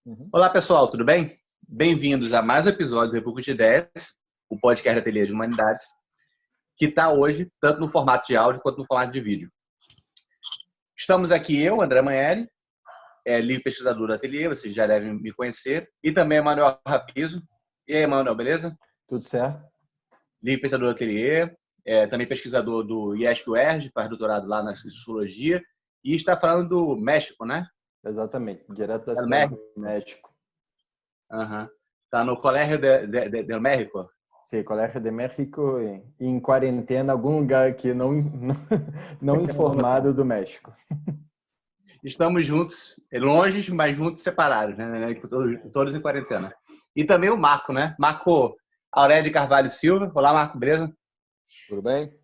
Uhum. Olá, pessoal, tudo bem? Bem-vindos a mais um episódio do República de Ideias, o podcast da Ateliê de Humanidades, que está hoje tanto no formato de áudio quanto no formato de vídeo. Estamos aqui eu, André Manheri, livre pesquisador do Ateliê, vocês já devem me conhecer, e também Emanuel Rapizo. E aí, Emanuel, beleza? Tudo certo? Livre pesquisador do Ateliê, também pesquisador do IESP-UERJ, faz doutorado lá na Sociologia, e está falando do México, né? Exatamente, direto da É do cidade México? do México. Está no Colégio del México. Sim, Colégio de México em quarentena, algum lugar aqui não informado do México. Estamos juntos, longe, mas juntos separados, né? Todos em quarentena. E também o Marco, né? Marco Aurélio de Carvalho Silva. Olá, Marco, beleza? Tudo bem?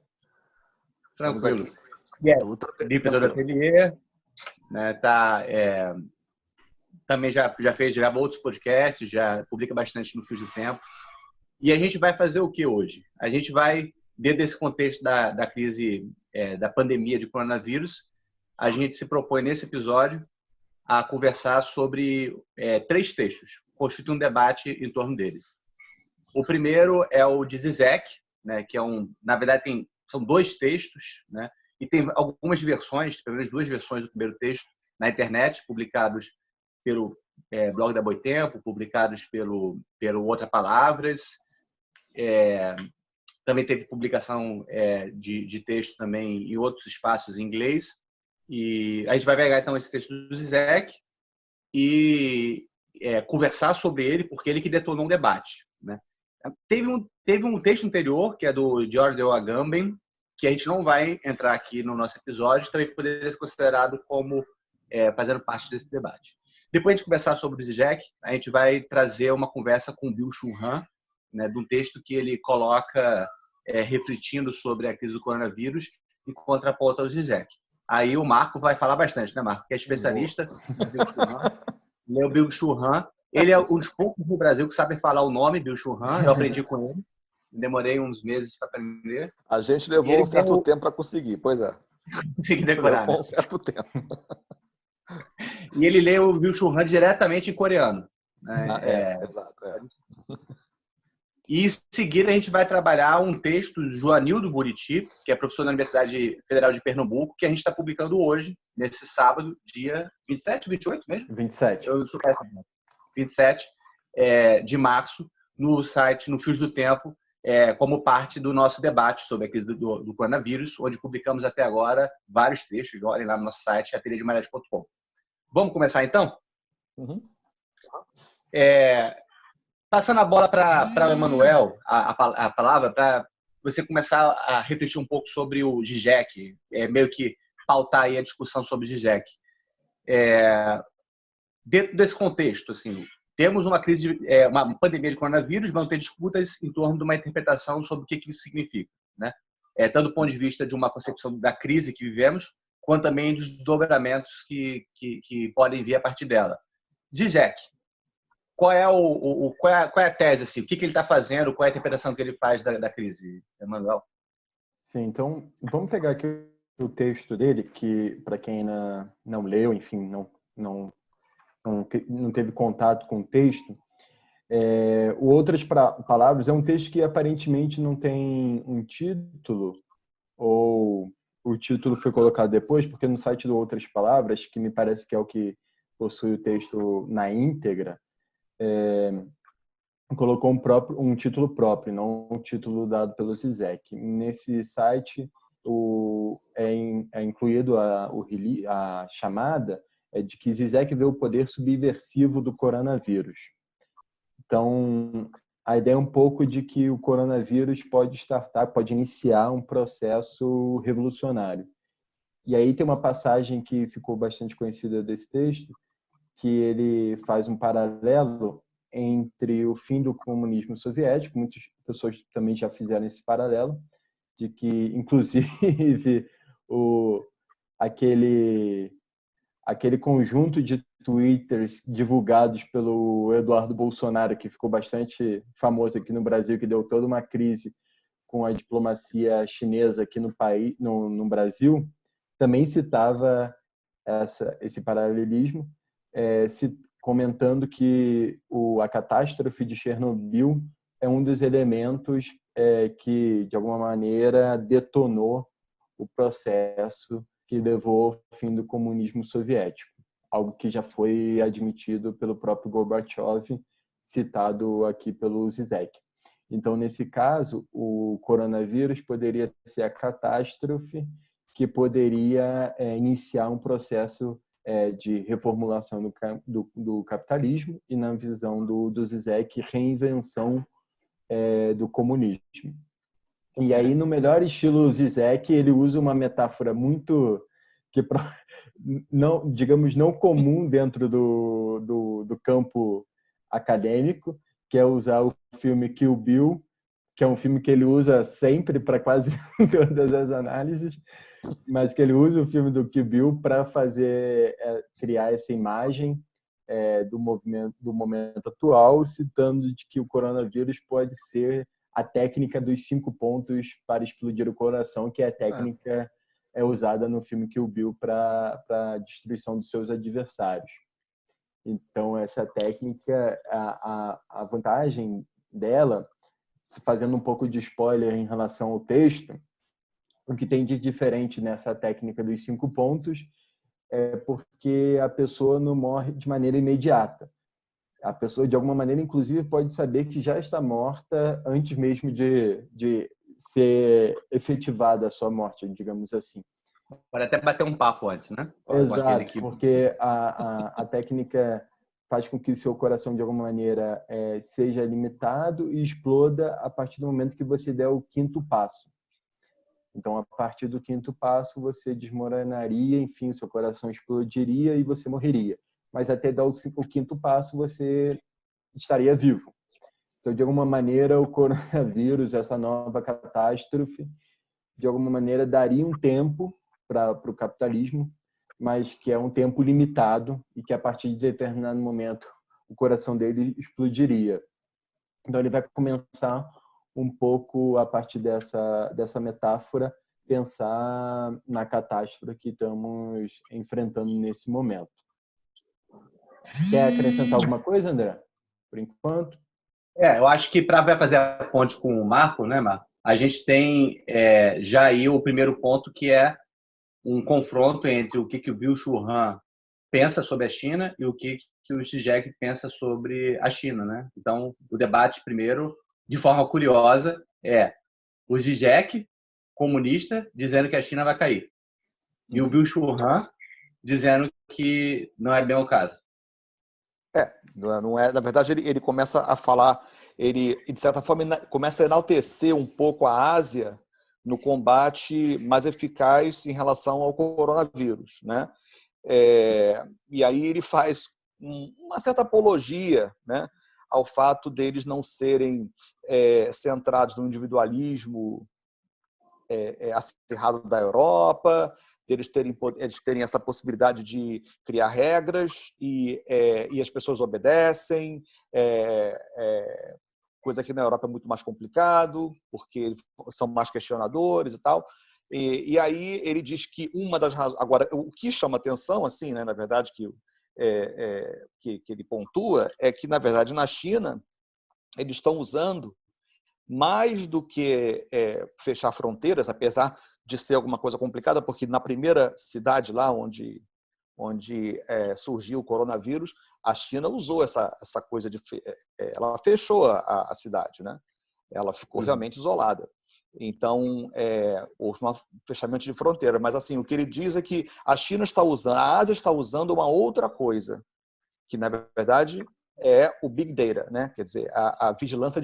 Tranquilo. Tudo Professor do Ateliê, né? Também já gravou outros podcasts, já publica bastante no Fio do Tempo. E a gente vai fazer o que hoje? A gente vai, dentro desse contexto da crise, da pandemia de coronavírus, a gente se propõe nesse episódio a conversar sobre 3 textos, constitui um debate em torno deles. O primeiro é o de Zizek, né, que na verdade são 2 textos, né, e tem algumas versões, pelo menos 2 versões do primeiro texto na internet, publicados pelo blog da Boitempo, publicados pelo Outra Palavras. Também teve publicação de texto também em outros espaços em inglês. E a gente vai pegar então esse texto do Zizek e conversar sobre ele, porque ele que detonou um debate, né? Teve um texto anterior, que é do Giorgio Agamben, que a gente não vai entrar aqui no nosso episódio, também poderia ser considerado como fazendo parte desse debate. Depois de a gente conversar sobre o Zizek, a gente vai trazer uma conversa com o Byung-Chul Han, né, de um texto que ele coloca refletindo sobre a crise do coronavírus em contraponto ao Zizek. Aí o Marco vai falar bastante, né, Marco? Que é especialista em Byung-Chul Han. Ele é um dos poucos no Brasil que sabe falar o nome Byung-Chul Han. Eu aprendi com ele. Demorei uns meses para aprender. A gente levou um certo tempo para conseguir, pois é. Consegui decorar. Levou um certo tempo. E ele lê o Byung-Chul Han diretamente em coreano. Né? Exato. E em seguida a gente vai trabalhar um texto do Joanildo Buriti, que é professor da Universidade Federal de Pernambuco, que a gente está publicando hoje, nesse sábado, dia 27 ou 28 mesmo? 27. Eu sou 27 de março, no site, no Fios do Tempo, como parte do nosso debate sobre a crise do coronavírus, onde publicamos até agora vários textos. Olhem lá no nosso site, ateliêdehumanidades.com. Vamos começar então? Uhum. Passando a bola para o Emanuel, a palavra, para você começar a refletir um pouco sobre o Zizek, meio que pautar aí a discussão sobre o Zizek. Dentro desse contexto, assim, temos uma crise, uma pandemia de coronavírus, vão ter disputas em torno de uma interpretação sobre o que isso significa, né? Tanto do ponto de vista de uma concepção da crise que vivemos, quanto também dos desdobramentos que podem vir a partir dela. Zizek, qual é a tese? Assim? O que ele está fazendo? Qual é a interpretação que ele faz da crise, Emanuel? Sim, então vamos pegar aqui o texto dele, que para quem não leu, enfim, não teve contato com o texto, o Outras Palavras é um texto que aparentemente não tem um título, ou o título foi colocado depois, porque no site do Outras Palavras, que me parece que é o que possui o texto na íntegra, colocou um título próprio, não um título dado pelo Zizek. Nesse site é incluído a chamada de que Zizek vê o poder subversivo do coronavírus. Então, a ideia é um pouco de que o coronavírus pode iniciar um processo revolucionário. E aí tem uma passagem que ficou bastante conhecida desse texto, que ele faz um paralelo entre o fim do comunismo soviético, muitas pessoas também já fizeram esse paralelo, de que, inclusive, aquele conjunto de twitters divulgados pelo Eduardo Bolsonaro, que ficou bastante famoso aqui no Brasil, que deu toda uma crise com a diplomacia chinesa aqui no país, no Brasil, também citava esse paralelismo, comentando que a catástrofe de Chernobyl é um dos elementos que, de alguma maneira, detonou o processo que levou ao fim do comunismo soviético, algo que já foi admitido pelo próprio Gorbachev, citado aqui pelo Zizek. Então, nesse caso, o coronavírus poderia ser a catástrofe que poderia iniciar um processo de reformulação do capitalismo e, na visão do Zizek, reinvenção do comunismo. E aí, no melhor estilo Zizek, ele usa uma metáfora muito, não, digamos, não comum dentro do campo acadêmico, que é usar o filme Kill Bill, que é um filme que ele usa sempre para quase todas as análises, mas que ele usa o filme do Kill Bill para criar essa imagem do momento atual, citando de que o coronavírus pode ser a técnica dos 5 pontos para explodir o coração, que é a técnica usada no filme Kill Bill para a destruição dos seus adversários. Então, essa técnica, a vantagem dela, fazendo um pouco de spoiler em relação ao texto, o que tem de diferente nessa técnica dos 5 pontos é porque a pessoa não morre de maneira imediata. A pessoa, de alguma maneira, inclusive, pode saber que já está morta antes mesmo de ser efetivada a sua morte, digamos assim. Pode até bater um papo antes, né? Exato, porque a técnica faz com que o seu coração, de alguma maneira, seja limitado e exploda a partir do momento que você der o 5º passo. Então, a partir do 5º passo, você desmoronaria, enfim, o seu coração explodiria e você morreria. Mas até dar o 5º passo, você estaria vivo. Então, de alguma maneira, o coronavírus, essa nova catástrofe, de alguma maneira, daria um tempo para o capitalismo, mas que é um tempo limitado e que, a partir de determinado momento, o coração dele explodiria. Então, ele vai começar um pouco, a partir dessa metáfora, pensar na catástrofe que estamos enfrentando nesse momento. Quer acrescentar alguma coisa, André? Por enquanto? Eu acho que para fazer a ponte com o Marco, né, Marco? A gente tem já aí o primeiro ponto, que é um confronto entre o que o Byung-Chul Han pensa sobre a China e o que o Zizek pensa sobre a China, né? Então, o debate primeiro, de forma curiosa, é o Zizek, comunista, dizendo que a China vai cair. E o Byung-Chul Han dizendo que não é bem o caso. Não é. Na verdade, ele começa a falar, ele, de certa forma, começa a enaltecer um pouco a Ásia no combate mais eficaz em relação ao coronavírus, né? E aí ele faz uma certa apologia, né, ao fato deles não serem centrados no individualismo acirrado da Europa, eles terem essa possibilidade de criar regras e as pessoas obedecem, coisa que na Europa é muito mais complicado, porque são mais questionadores e tal. E aí ele diz que uma das razões... Agora, o que chama atenção, assim, né, na verdade, que ele pontua, é que, na verdade, na China, eles estão usando mais do que fechar fronteiras, apesar de ser alguma coisa complicada, porque na primeira cidade lá onde surgiu o coronavírus, a China usou essa coisa de... ela fechou a cidade, né? Ela ficou realmente isolada. Então, houve um fechamento de fronteira. Mas, assim, o que ele diz é que a China está usando, a Ásia está usando uma outra coisa, que, na verdade, é o Big Data, né? Quer dizer, a vigilância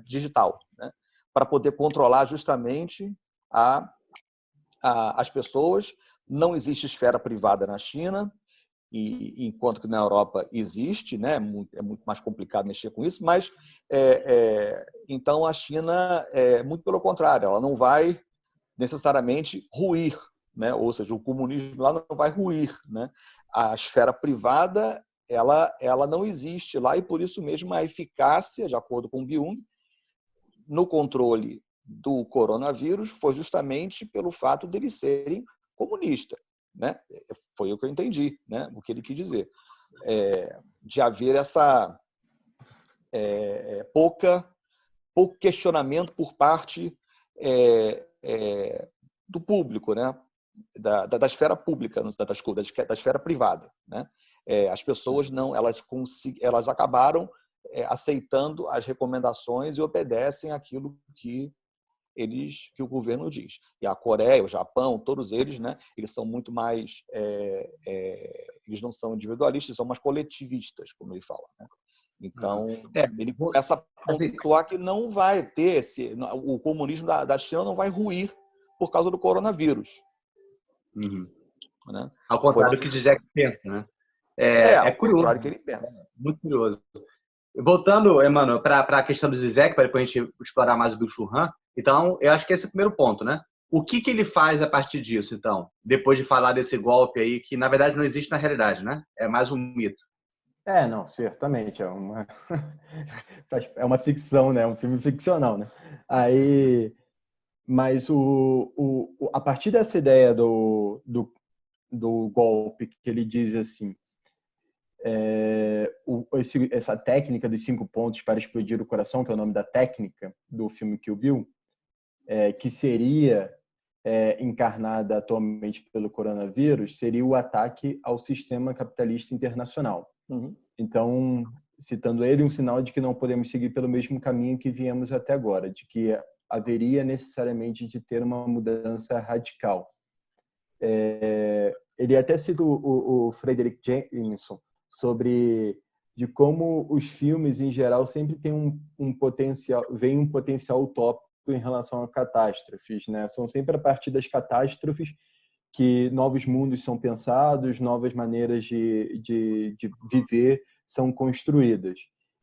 digital, né? Para poder controlar justamente as pessoas. Não existe esfera privada na China, e enquanto que na Europa existe, né? É muito mais complicado mexer com isso, mas então a China, muito pelo contrário, ela não vai necessariamente ruir, né? Ou seja, o comunismo lá não vai ruir, né? A esfera privada ela não existe lá, e por isso mesmo a eficácia, de acordo com Byung, no controle do coronavírus foi justamente pelo fato deles serem comunistas, né? Foi o que eu entendi, né? O que ele quis dizer. de haver essa pouco questionamento por parte do público, né? Da esfera pública, da esfera privada, né? As pessoas não, elas acabaram aceitando as recomendações e obedecem aquilo que o governo diz. E a Coreia, o Japão, todos eles, né? Eles são muito mais, eles não são individualistas, são mais coletivistas, como ele fala, né? Então, ele começa a pontuar que não vai ter o comunismo da China não vai ruir por causa do coronavírus. Né? Ao contrário do que Zizek pensa, né? É curioso. Ao contrário do que ele pensa. Muito curioso. Voltando, Emmanuel, para a questão do Zizek, para depois a gente explorar mais o Byung-Chul Han, então, eu acho que esse é o primeiro ponto, né? O que ele faz a partir disso, então? Depois de falar desse golpe aí, que na verdade não existe na realidade, né? É mais um mito. Não, certamente. É uma ficção, né? Um filme ficcional, né? Mas a partir dessa ideia do golpe, que ele diz assim, essa técnica dos 5 pontos para explodir o coração, que é o nome da técnica do filme Kill Bill, que seria encarnada atualmente pelo coronavírus, seria o ataque ao sistema capitalista internacional. Então, citando ele, um sinal de que não podemos seguir pelo mesmo caminho que viemos até agora, de que haveria necessariamente de ter uma mudança radical. Ele até cita o Frederick Jameson sobre de como os filmes em geral sempre têm um potencial utópico em relação a catástrofes, né? São sempre a partir das catástrofes que novos mundos são pensados, novas maneiras de viver são construídas.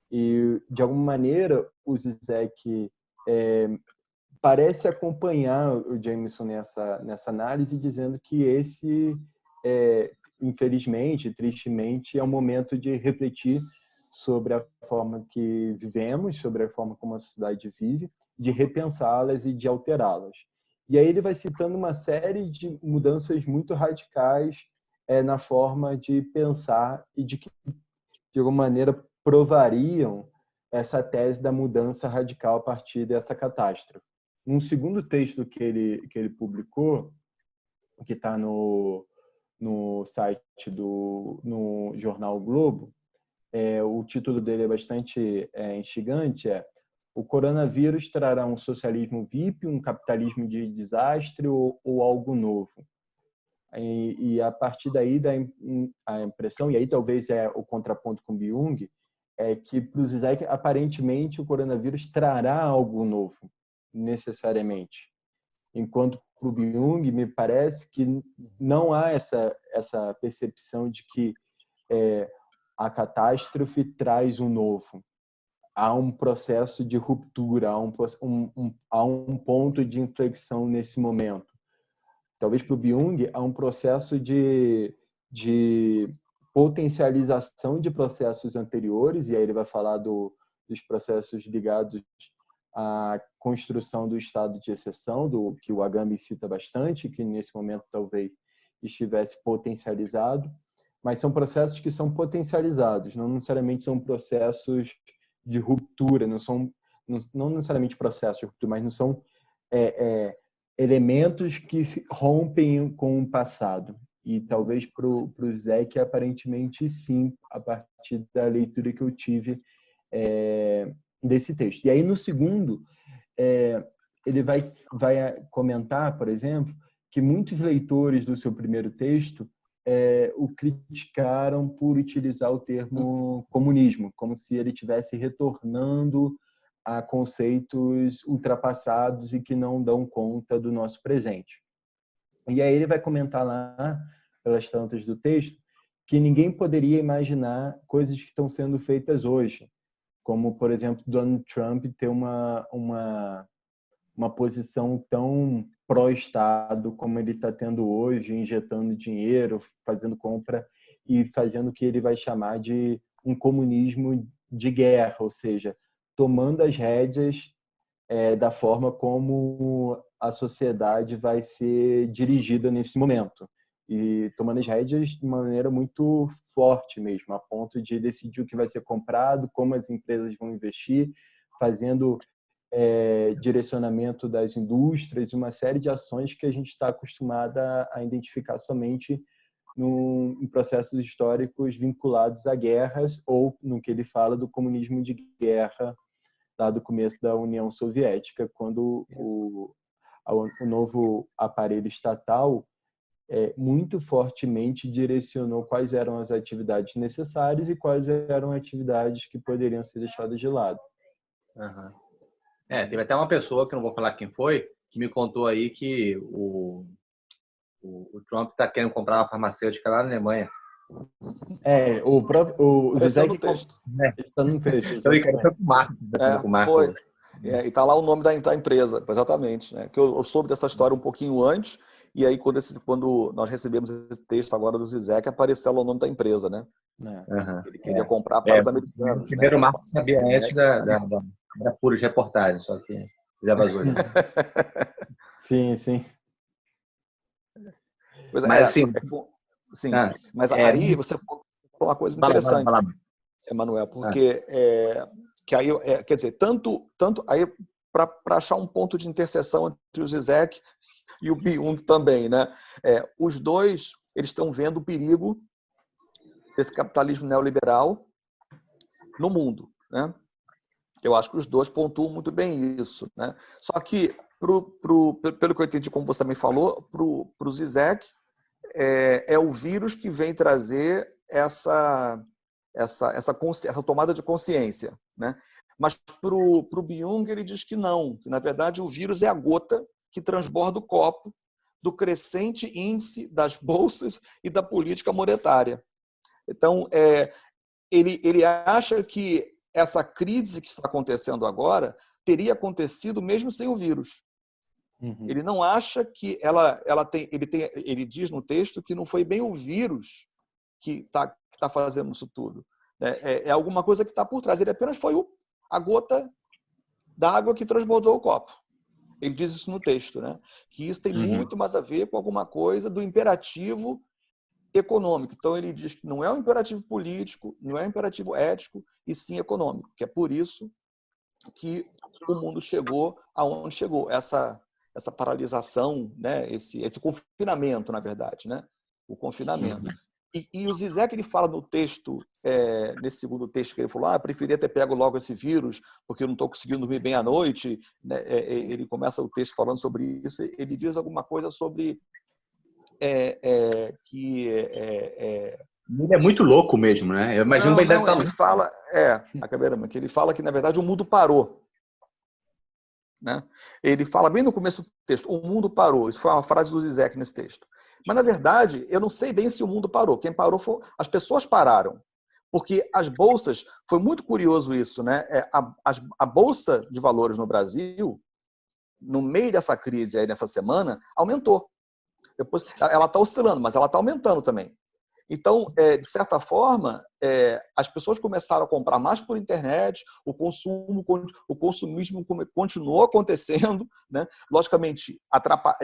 E, de alguma maneira, o Zizek parece acompanhar o Jameson nessa análise, dizendo que esse, infelizmente, tristemente, é um momento de refletir sobre a forma que vivemos, sobre a forma como a sociedade vive, de repensá-las e de alterá-las. E aí ele vai citando uma série de mudanças muito radicais na forma de pensar e de que, de alguma maneira, provariam essa tese da mudança radical a partir dessa catástrofe. Um segundo texto que ele publicou, que está no site no jornal o Globo, o título dele é bastante instigante, o coronavírus trará um socialismo VIP, um capitalismo de desastre ou algo novo. E a partir daí dá a impressão, e aí talvez o contraponto com Byung, é que para o Zizek, aparentemente, o coronavírus trará algo novo, necessariamente. Enquanto para o Byung, me parece que não há essa percepção de que a catástrofe traz um novo. Há um processo de ruptura, há um ponto de inflexão nesse momento. Talvez para o Byung há um processo de potencialização de processos anteriores, e aí ele vai falar dos processos ligados à construção do estado de exceção, que o Agamben cita bastante, que nesse momento talvez estivesse potencializado, mas são processos que são potencializados, não necessariamente são processos de ruptura, não necessariamente processos de ruptura, mas não são elementos que se rompem com o passado. E talvez para o Zizek, aparentemente, sim, a partir da leitura que eu tive desse texto. E aí, no segundo, ele vai comentar, por exemplo, que muitos leitores do seu primeiro texto o criticaram por utilizar o termo comunismo, como se ele estivesse retornando a conceitos ultrapassados e que não dão conta do nosso presente. E aí ele vai comentar lá, pelas tantas do texto, que ninguém poderia imaginar coisas que estão sendo feitas hoje, como, por exemplo, Donald Trump ter uma posição tão pró-Estado como ele está tendo hoje, injetando dinheiro, fazendo compra e fazendo o que ele vai chamar de um comunismo de guerra, ou seja, tomando as rédeas da forma como a sociedade vai ser dirigida nesse momento. e tomando as rédeas de maneira muito forte mesmo, a ponto de decidir o que vai ser comprado, como as empresas vão investir, fazendo direcionamento das indústrias, uma série de ações que a gente está acostumada a identificar somente em processos históricos vinculados a guerras ou no que ele fala do comunismo de guerra lá do começo da União Soviética, quando o novo aparelho estatal muito fortemente direcionou quais eram as atividades necessárias e quais eram atividades que poderiam ser deixadas de lado. Uhum. Teve até uma pessoa, que eu não vou falar quem foi, que me contou aí que o Trump está querendo comprar uma farmacêutica lá na Alemanha. O Zizek no texto. Está no texto. Então, foi com o Marco. Foi. E está lá o nome da empresa, exatamente. Né? Que eu soube dessa história um pouquinho antes, e aí quando nós recebemos esse texto agora do Zizek, apareceu lá o nome da empresa, né? Ele queria comprar para os americanos. Primeiro, né? o Marco sabia antes da Puros reportagem, só que já vazou. Né? Sim. Mas assim... Sim, mas aí você falou uma coisa interessante, Emanuel, porque que aí, quer dizer, tanto aí para achar um ponto de interseção entre o Zizek e o Byung também, né? Os dois eles estão vendo o perigo desse capitalismo neoliberal no mundo, né? Eu acho que os dois pontuam muito bem isso, né? Só que pelo que eu entendi, como você também falou, pro Zizek é o vírus que vem trazer essa tomada de consciência, né? Mas para o Byung ele diz que não, que na verdade o vírus é a gota que transborda o copo do crescente índice das bolsas e da política monetária. Então, ele acha que essa crise que está acontecendo agora teria acontecido mesmo sem o vírus. Uhum. Ele não acha que ele diz no texto que não foi bem o vírus que tá fazendo isso tudo. É alguma coisa que está por trás. Ele apenas foi a gota d'água que transbordou o copo. Ele diz isso no texto, né? Que isso tem muito mais a ver com alguma coisa do imperativo econômico. Então ele diz que não é um imperativo político, não é um imperativo ético, e sim econômico. Que é por isso que o mundo chegou aonde chegou. Essa paralisação, né? Esse confinamento, na verdade, né? O confinamento. E o Zizek ele fala no texto, nesse segundo texto que ele falou, eu preferia ter pego logo esse vírus, porque eu não estou conseguindo dormir bem à noite. Né? Ele começa o texto falando sobre isso. Ele diz alguma coisa sobre que Ele é muito louco mesmo, né? Eu imagino que ele deve estar louco. Fala, que ele fala que na verdade o mundo parou. Né? Ele fala bem no começo do texto, o mundo parou. Isso foi uma frase do Zizek nesse texto. Mas, na verdade, eu não sei bem se o mundo parou. Quem parou foi as pessoas pararam. Porque as bolsas, foi muito curioso isso, né? A Bolsa de Valores no Brasil, no meio dessa crise aí, nessa semana, aumentou. Depois, ela está oscilando, mas ela está aumentando também. Então, de certa forma, as pessoas começaram a comprar mais por internet, o consumismo continuou acontecendo, né? Logicamente,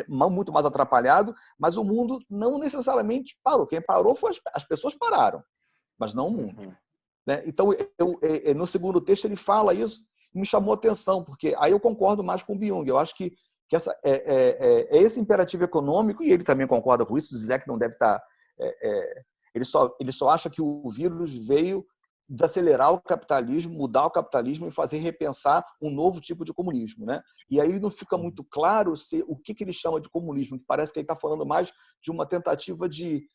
muito mais atrapalhado, mas o mundo não necessariamente parou. Quem parou foi as pessoas pararam, mas não o mundo. Né? Então, no segundo texto, ele fala isso e me chamou a atenção, porque aí eu concordo mais com o Byung. Eu acho que esse imperativo econômico, e ele também concorda com isso, dizer que não deve estar... Ele só acha que o vírus veio desacelerar o capitalismo, mudar o capitalismo e fazer repensar um novo tipo de comunismo. Né? E aí não fica muito claro o que ele chama de comunismo, que parece que ele está falando mais de uma tentativa de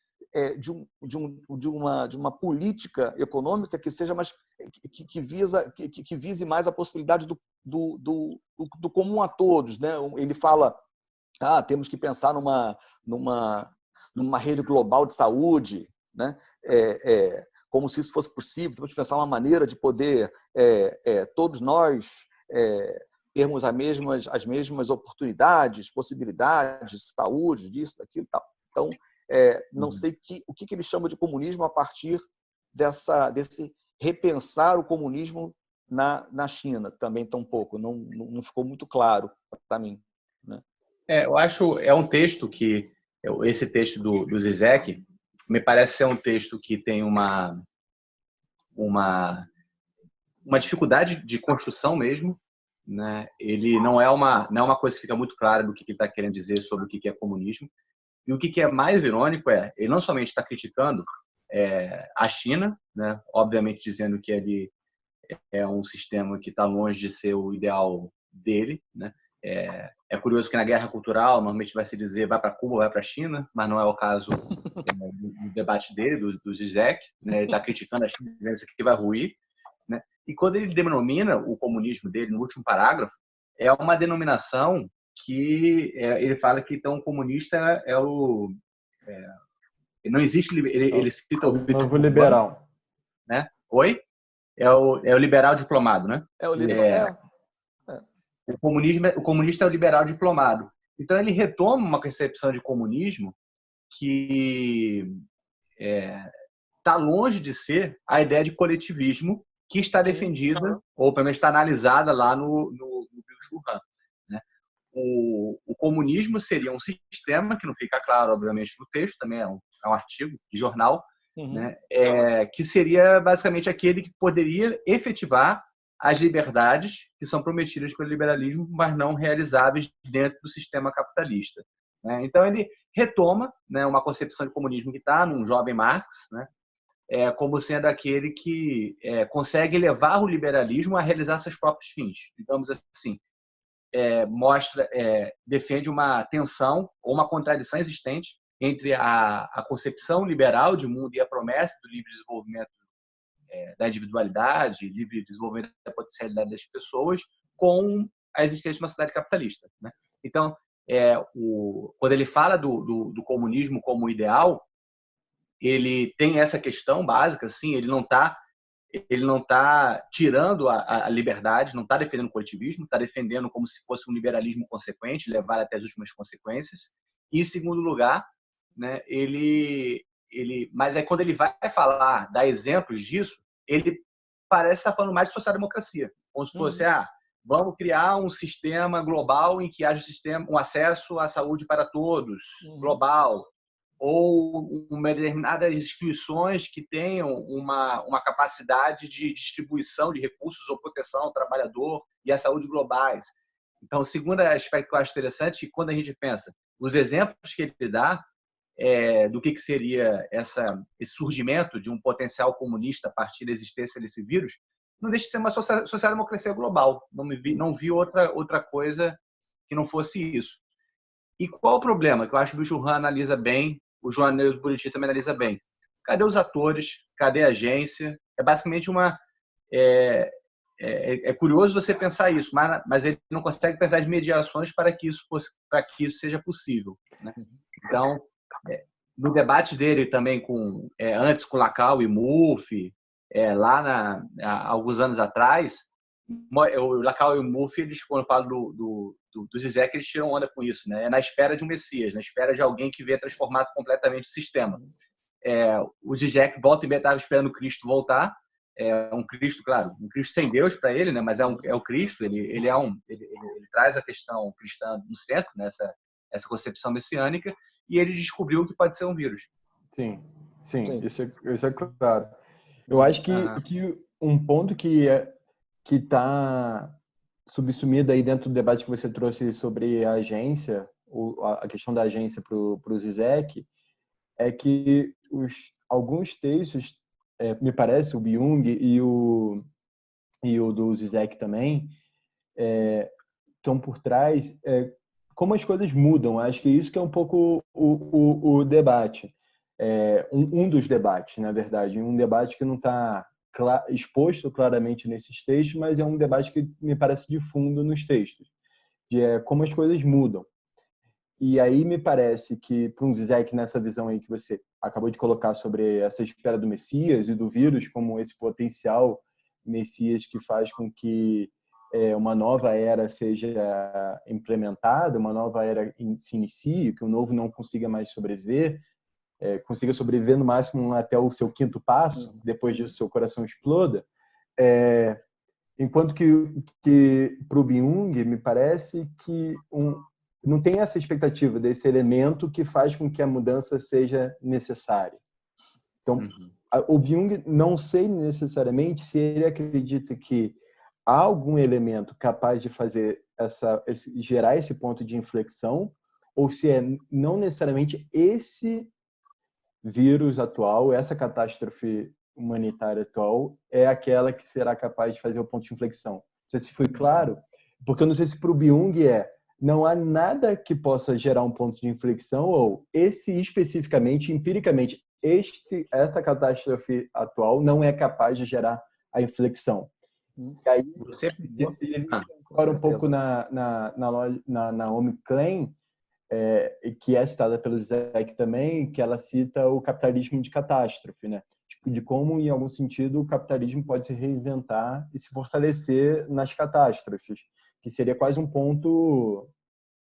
uma política econômica que seja mais que vise mais a possibilidade do comum a todos. Né? Ele fala, temos que pensar numa rede global de saúde, né? Como se isso fosse possível. Temos que pensar uma maneira de poder todos nós termos as mesmas oportunidades, possibilidades, saúde, disso, daquilo e tal. Então, não sei o que ele chama de comunismo a partir desse repensar o comunismo na China. Também tão pouco, não ficou muito claro para mim. Né? Eu acho, é um texto que esse texto do Zizek me parece ser um texto que tem uma dificuldade de construção mesmo, né? Ele não é uma coisa que fica muito clara do que ele está querendo dizer sobre o que é comunismo. E o que é mais irônico ele não somente está criticando a China, né? Obviamente dizendo que ele é um sistema que está longe de ser o ideal dele, né? É curioso que na guerra cultural normalmente vai se dizer vai para Cuba, vai para a China, mas não é o caso do debate dele, do Zizek, né? Ele está criticando a China, dizendo que isso aqui vai ruir, né? E quando ele denomina o comunismo dele no último parágrafo, é uma denominação que ele fala que então o comunista não existe, ele cita o novo liberal, né? Oi? É o liberal diplomado, né? É o liberal. O comunista é o liberal diplomado. Então ele retoma uma concepção de comunismo que está longe de ser a ideia de coletivismo que está defendida, ou pelo menos está analisada lá no Byung-Chul Han, né? O comunismo seria um sistema, que não fica claro, obviamente, no texto, também é um artigo de jornal, né? Que seria basicamente aquele que poderia efetivar as liberdades que são prometidas pelo liberalismo, mas não realizáveis dentro do sistema capitalista, né? Então ele retoma, né, uma concepção de comunismo que está num jovem Marx, né, como sendo aquele que consegue levar o liberalismo a realizar seus próprios fins, digamos assim. Defende uma tensão ou uma contradição existente entre a concepção liberal de mundo e a promessa do livre desenvolvimento da individualidade, livre desenvolvimento da potencialidade das pessoas, com a existência de uma sociedade capitalista, né? Então, quando ele fala do comunismo como ideal, ele tem essa questão básica, assim, ele não está tirando a liberdade, não está defendendo o coletivismo, está defendendo como se fosse um liberalismo consequente, levar até as últimas consequências. E, em segundo lugar, né, mas aí quando ele vai falar, dar exemplos disso, ele parece estar falando mais de social-democracia, como se fosse, vamos criar um sistema global em que haja um acesso à saúde para todos, global, ou determinadas instituições que tenham uma capacidade de distribuição de recursos ou proteção ao trabalhador e à saúde globais. Então, o segundo aspecto que eu acho interessante é que quando a gente pensa os exemplos que ele dá do que seria esse surgimento de um potencial comunista a partir da existência desse vírus, não deixa de ser uma social-democracia global. Não vi outra coisa que não fosse isso. E qual o problema? Que eu acho que o Byung-Chul Han analisa bem, o João Neuza Buriti também analisa bem. Cadê os atores? Cadê a agência? É basicamente é curioso você pensar isso, mas ele não consegue pensar as mediações para que isso seja possível, né? Então, no debate dele também antes com Lacan e Mouffe, lá há alguns anos atrás, o Lacan e o Mouffe, eles, quando falam do Zizek, eles tiram onda com isso, né? É na espera de um Messias, na espera de alguém que venha transformar completamente o sistema. O Zizek volta e meia estava esperando o Cristo voltar, um Cristo, claro, um Cristo sem Deus para ele, né? Mas é o Cristo, ele traz a questão cristã no centro, né? Essa concepção messiânica, e ele descobriu que pode ser um vírus. Sim. Isso é claro. Eu acho que um ponto que está subsumido aí dentro do debate que você trouxe sobre a agência, a questão da agência para o Zizek, é que alguns textos, me parece, o Byung e o do Zizek também, estão por trás, como as coisas mudam. Acho que isso que é um pouco o debate. Um dos debates, na verdade. Um debate que não está exposto claramente nesses textos, mas é um debate que me parece de fundo nos textos, de como as coisas mudam. E aí me parece que, para um Zizek, nessa visão aí que você acabou de colocar sobre essa espera do Messias e do vírus como esse potencial Messias que faz com que uma nova era seja implementada, uma nova era se inicie, que o novo não consiga mais sobreviver, consiga sobreviver no máximo até o seu quinto passo, depois disso seu coração exploda. Enquanto que para o Byung, me parece que não tem essa expectativa desse elemento que faz com que a mudança seja necessária. Então, o Byung, não sei necessariamente se ele acredita que há algum elemento capaz de fazer gerar esse ponto de inflexão, ou se é não necessariamente esse vírus atual, essa catástrofe humanitária atual, é aquela que será capaz de fazer o ponto de inflexão. Não sei se foi claro, porque eu não sei se para o Byung não há nada que possa gerar um ponto de inflexão, ou esse especificamente, empiricamente, esta catástrofe atual não é capaz de gerar a inflexão. E aí, ele agora um pouco na Naomi Klein, que é citada pelo Zizek também, que ela cita o capitalismo de catástrofe, né? Tipo, de como, em algum sentido, o capitalismo pode se reinventar e se fortalecer nas catástrofes, que seria quase um ponto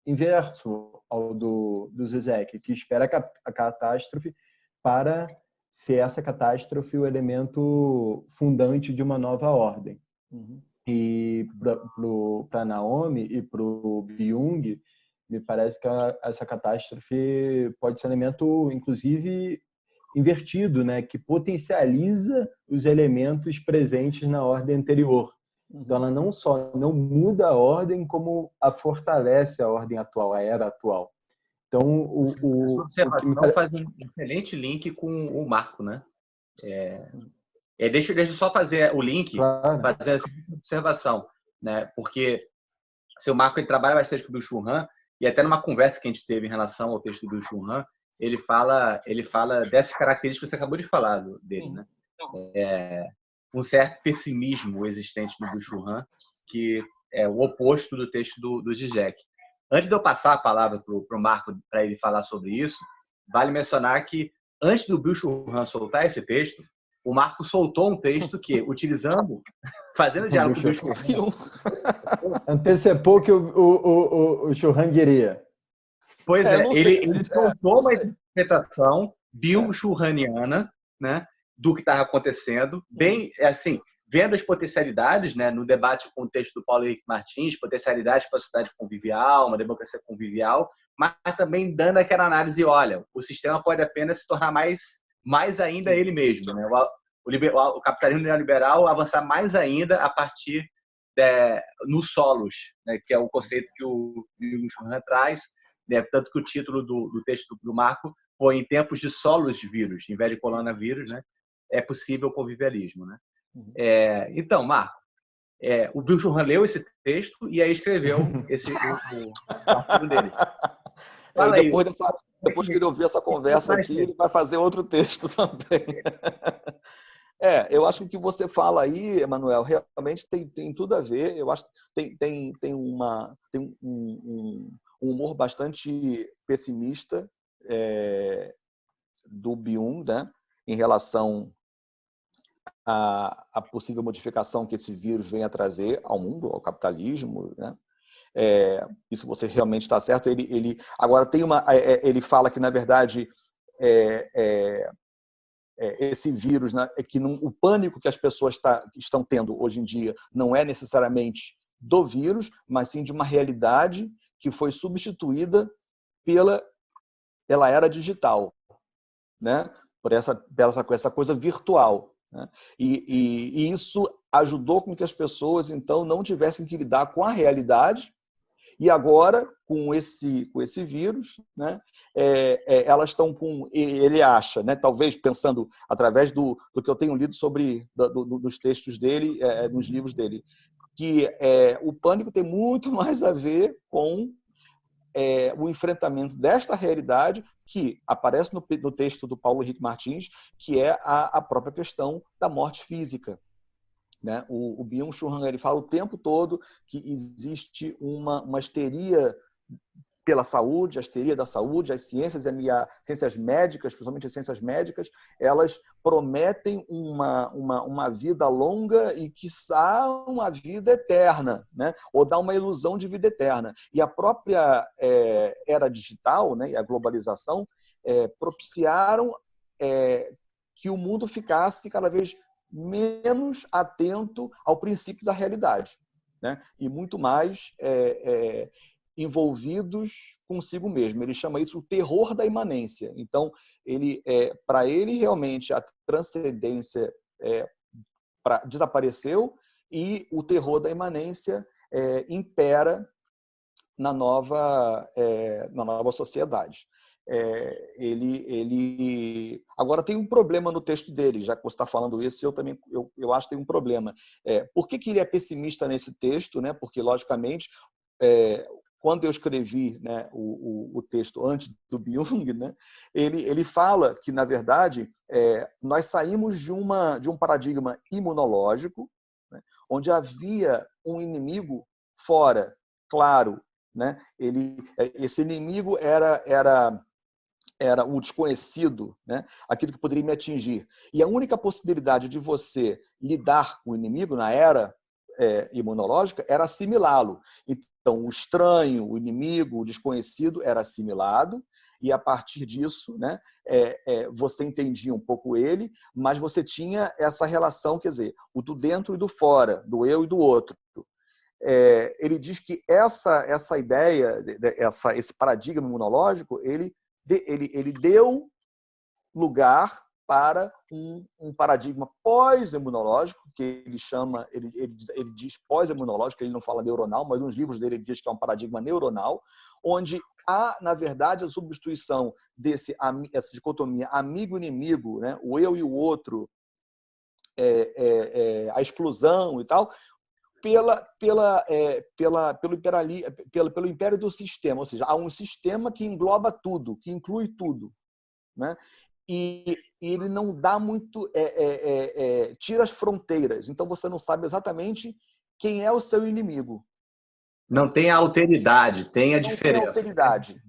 inverso ao do Zizek, que espera a catástrofe para ser essa catástrofe o elemento fundante de uma nova ordem. E para Naomi e para o Byung, me parece que essa catástrofe pode ser um elemento, inclusive, invertido, né? Que potencializa os elementos presentes na ordem anterior. Então, ela não só não muda a ordem, como a fortalece a ordem atual, a era atual. Então, essa observação faz um excelente link com o Marco, né? Deixa eu só fazer o link, claro, fazer essa observação, né? Porque o seu Marco, ele trabalha bastante com o Byung-Chul Han, e até numa conversa que a gente teve em relação ao texto do Byung-Chul Han, ele fala dessa característica que você acabou de falar dele, né? Um certo pessimismo existente no Byung-Chul Han, que é o oposto do texto do Zizek. Antes de eu passar a palavra para o Marco, para ele falar sobre isso, vale mencionar que, antes do Byung-Chul Han soltar esse texto, o Marco soltou um texto que, fazendo diálogo com o Byung-Chul Han, antecipou que o Chul Han diria. Pois ele soltou uma interpretação Byung-Chul-Haniana, né, do que estava acontecendo, bem assim, vendo as potencialidades, né, no debate com o texto do Paulo Henrique Martins, potencialidades para a sociedade convivial, uma democracia convivial, mas também dando aquela análise, olha, o sistema pode apenas se tornar mais ainda ele mesmo, né? O capitalismo neoliberal avançar mais ainda a partir nos solos, né, que é o conceito que o Byung-Chul Han traz, né, tanto que o título do texto do Marco foi Em Tempos de Solos de Vírus, em vez de coronavírus, né, é possível o convivialismo, né? Então, Marco, o Byung-Chul Han leu esse texto e aí escreveu o artigo dele. Depois que ele ouvir essa conversa aqui, ele vai fazer outro texto também. Eu acho que o que você fala aí, Emanuel, realmente tem tudo a ver. Eu acho que tem um humor bastante pessimista do Byung, né, em relação à possível modificação que esse vírus venha a trazer ao mundo, ao capitalismo, né? Isso você realmente está certo. Agora ele fala que, na verdade, esse vírus, né, o pânico que as pessoas estão tendo hoje em dia não é necessariamente do vírus, mas sim de uma realidade que foi substituída pela era digital, né? Por essa coisa virtual, né? E isso ajudou com que as pessoas, então, não tivessem que lidar com a realidade. E agora, com esse vírus, né, elas estão com... Ele acha, né, talvez pensando através do que eu tenho lido dos textos dele, nos livros dele, que o pânico tem muito mais a ver com o enfrentamento desta realidade que aparece no texto do Paulo Henrique Martins, que é a própria questão da morte física, né? O Byung-Chul Han, ele fala o tempo todo que existe uma histeria pela saúde, a histeria da saúde, as ciências médicas, principalmente as ciências médicas, elas prometem uma vida longa e, quiçá, uma vida eterna, né? Ou dá uma ilusão de vida eterna. E a própria era digital, né, e a globalização propiciaram que o mundo ficasse cada vez menos atento ao princípio da realidade, né? E muito mais envolvidos consigo mesmo. Ele chama isso o terror da imanência. Então, para ele, realmente, a transcendência desapareceu e o terror da imanência impera na nova sociedade. Agora tem um problema no texto dele, já que você está falando isso, eu acho que tem um problema. Por que ele é pessimista nesse texto? Né? Porque, logicamente, quando eu escrevi, né, o texto antes do Byung, né, ele fala que, na verdade, nós saímos de um paradigma imunológico, né, onde havia um inimigo fora, claro. Né? Esse inimigo era o desconhecido, né? Aquilo que poderia me atingir. E a única possibilidade de você lidar com o inimigo na era imunológica era assimilá-lo. Então, o estranho, o inimigo, o desconhecido era assimilado, e a partir disso, né, você entendia um pouco ele, mas você tinha essa relação, quer dizer, o do dentro e do fora, do eu e do outro. Ele diz que essa ideia, esse paradigma imunológico, ele deu lugar para um paradigma pós-imunológico, que ele chama, ele diz pós-imunológico, ele não fala neuronal, mas nos livros dele ele diz que é um paradigma neuronal, onde há, na verdade, a substituição essa dicotomia amigo-inimigo, né? O eu e o outro, a exclusão e tal, pelo império do sistema, ou seja, há um sistema que engloba tudo, que inclui tudo, né? E ele não dá muito, tira as fronteiras, então você não sabe exatamente quem é o seu inimigo. Não tem a alteridade, tem a não diferença. Tem alteridade.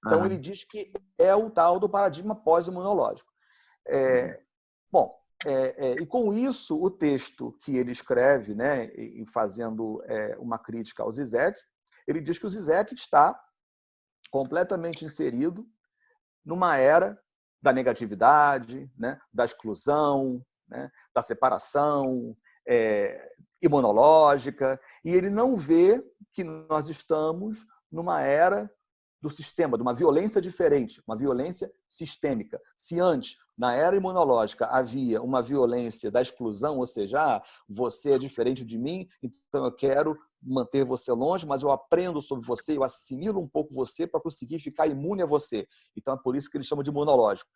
Então ele diz que é o tal do paradigma pós-imunológico. Bom, e com isso, o texto que ele escreve, né, fazendo uma crítica ao Zizek, ele diz que o Zizek está completamente inserido numa era da negatividade, né, da exclusão, né, da separação imunológica, e ele não vê que nós estamos numa era do sistema, de uma violência diferente, uma violência sistêmica. Se antes, na era imunológica, havia uma violência da exclusão, ou seja, você é diferente de mim, então eu quero manter você longe, mas eu aprendo sobre você, eu assimilo um pouco você para conseguir ficar imune a você. Então é por isso que ele chama de imunológico.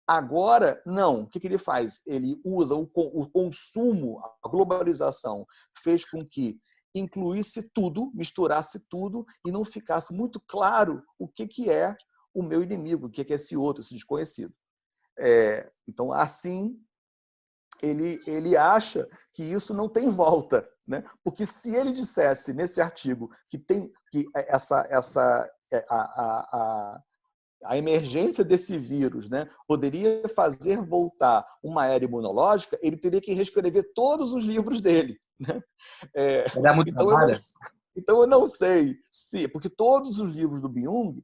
Agora, não. O que ele faz? Ele usa o consumo, a globalização, fez com que incluísse tudo, misturasse tudo e não ficasse muito claro o que é o meu inimigo, o que é esse outro, esse desconhecido. Então, assim, ele acha que isso não tem volta, né? Porque se ele dissesse nesse artigo que a emergência desse vírus, né, poderia fazer voltar uma era imunológica, ele teria que reescrever todos os livros dele. Né? Então eu não sei se... Porque todos os livros do Byung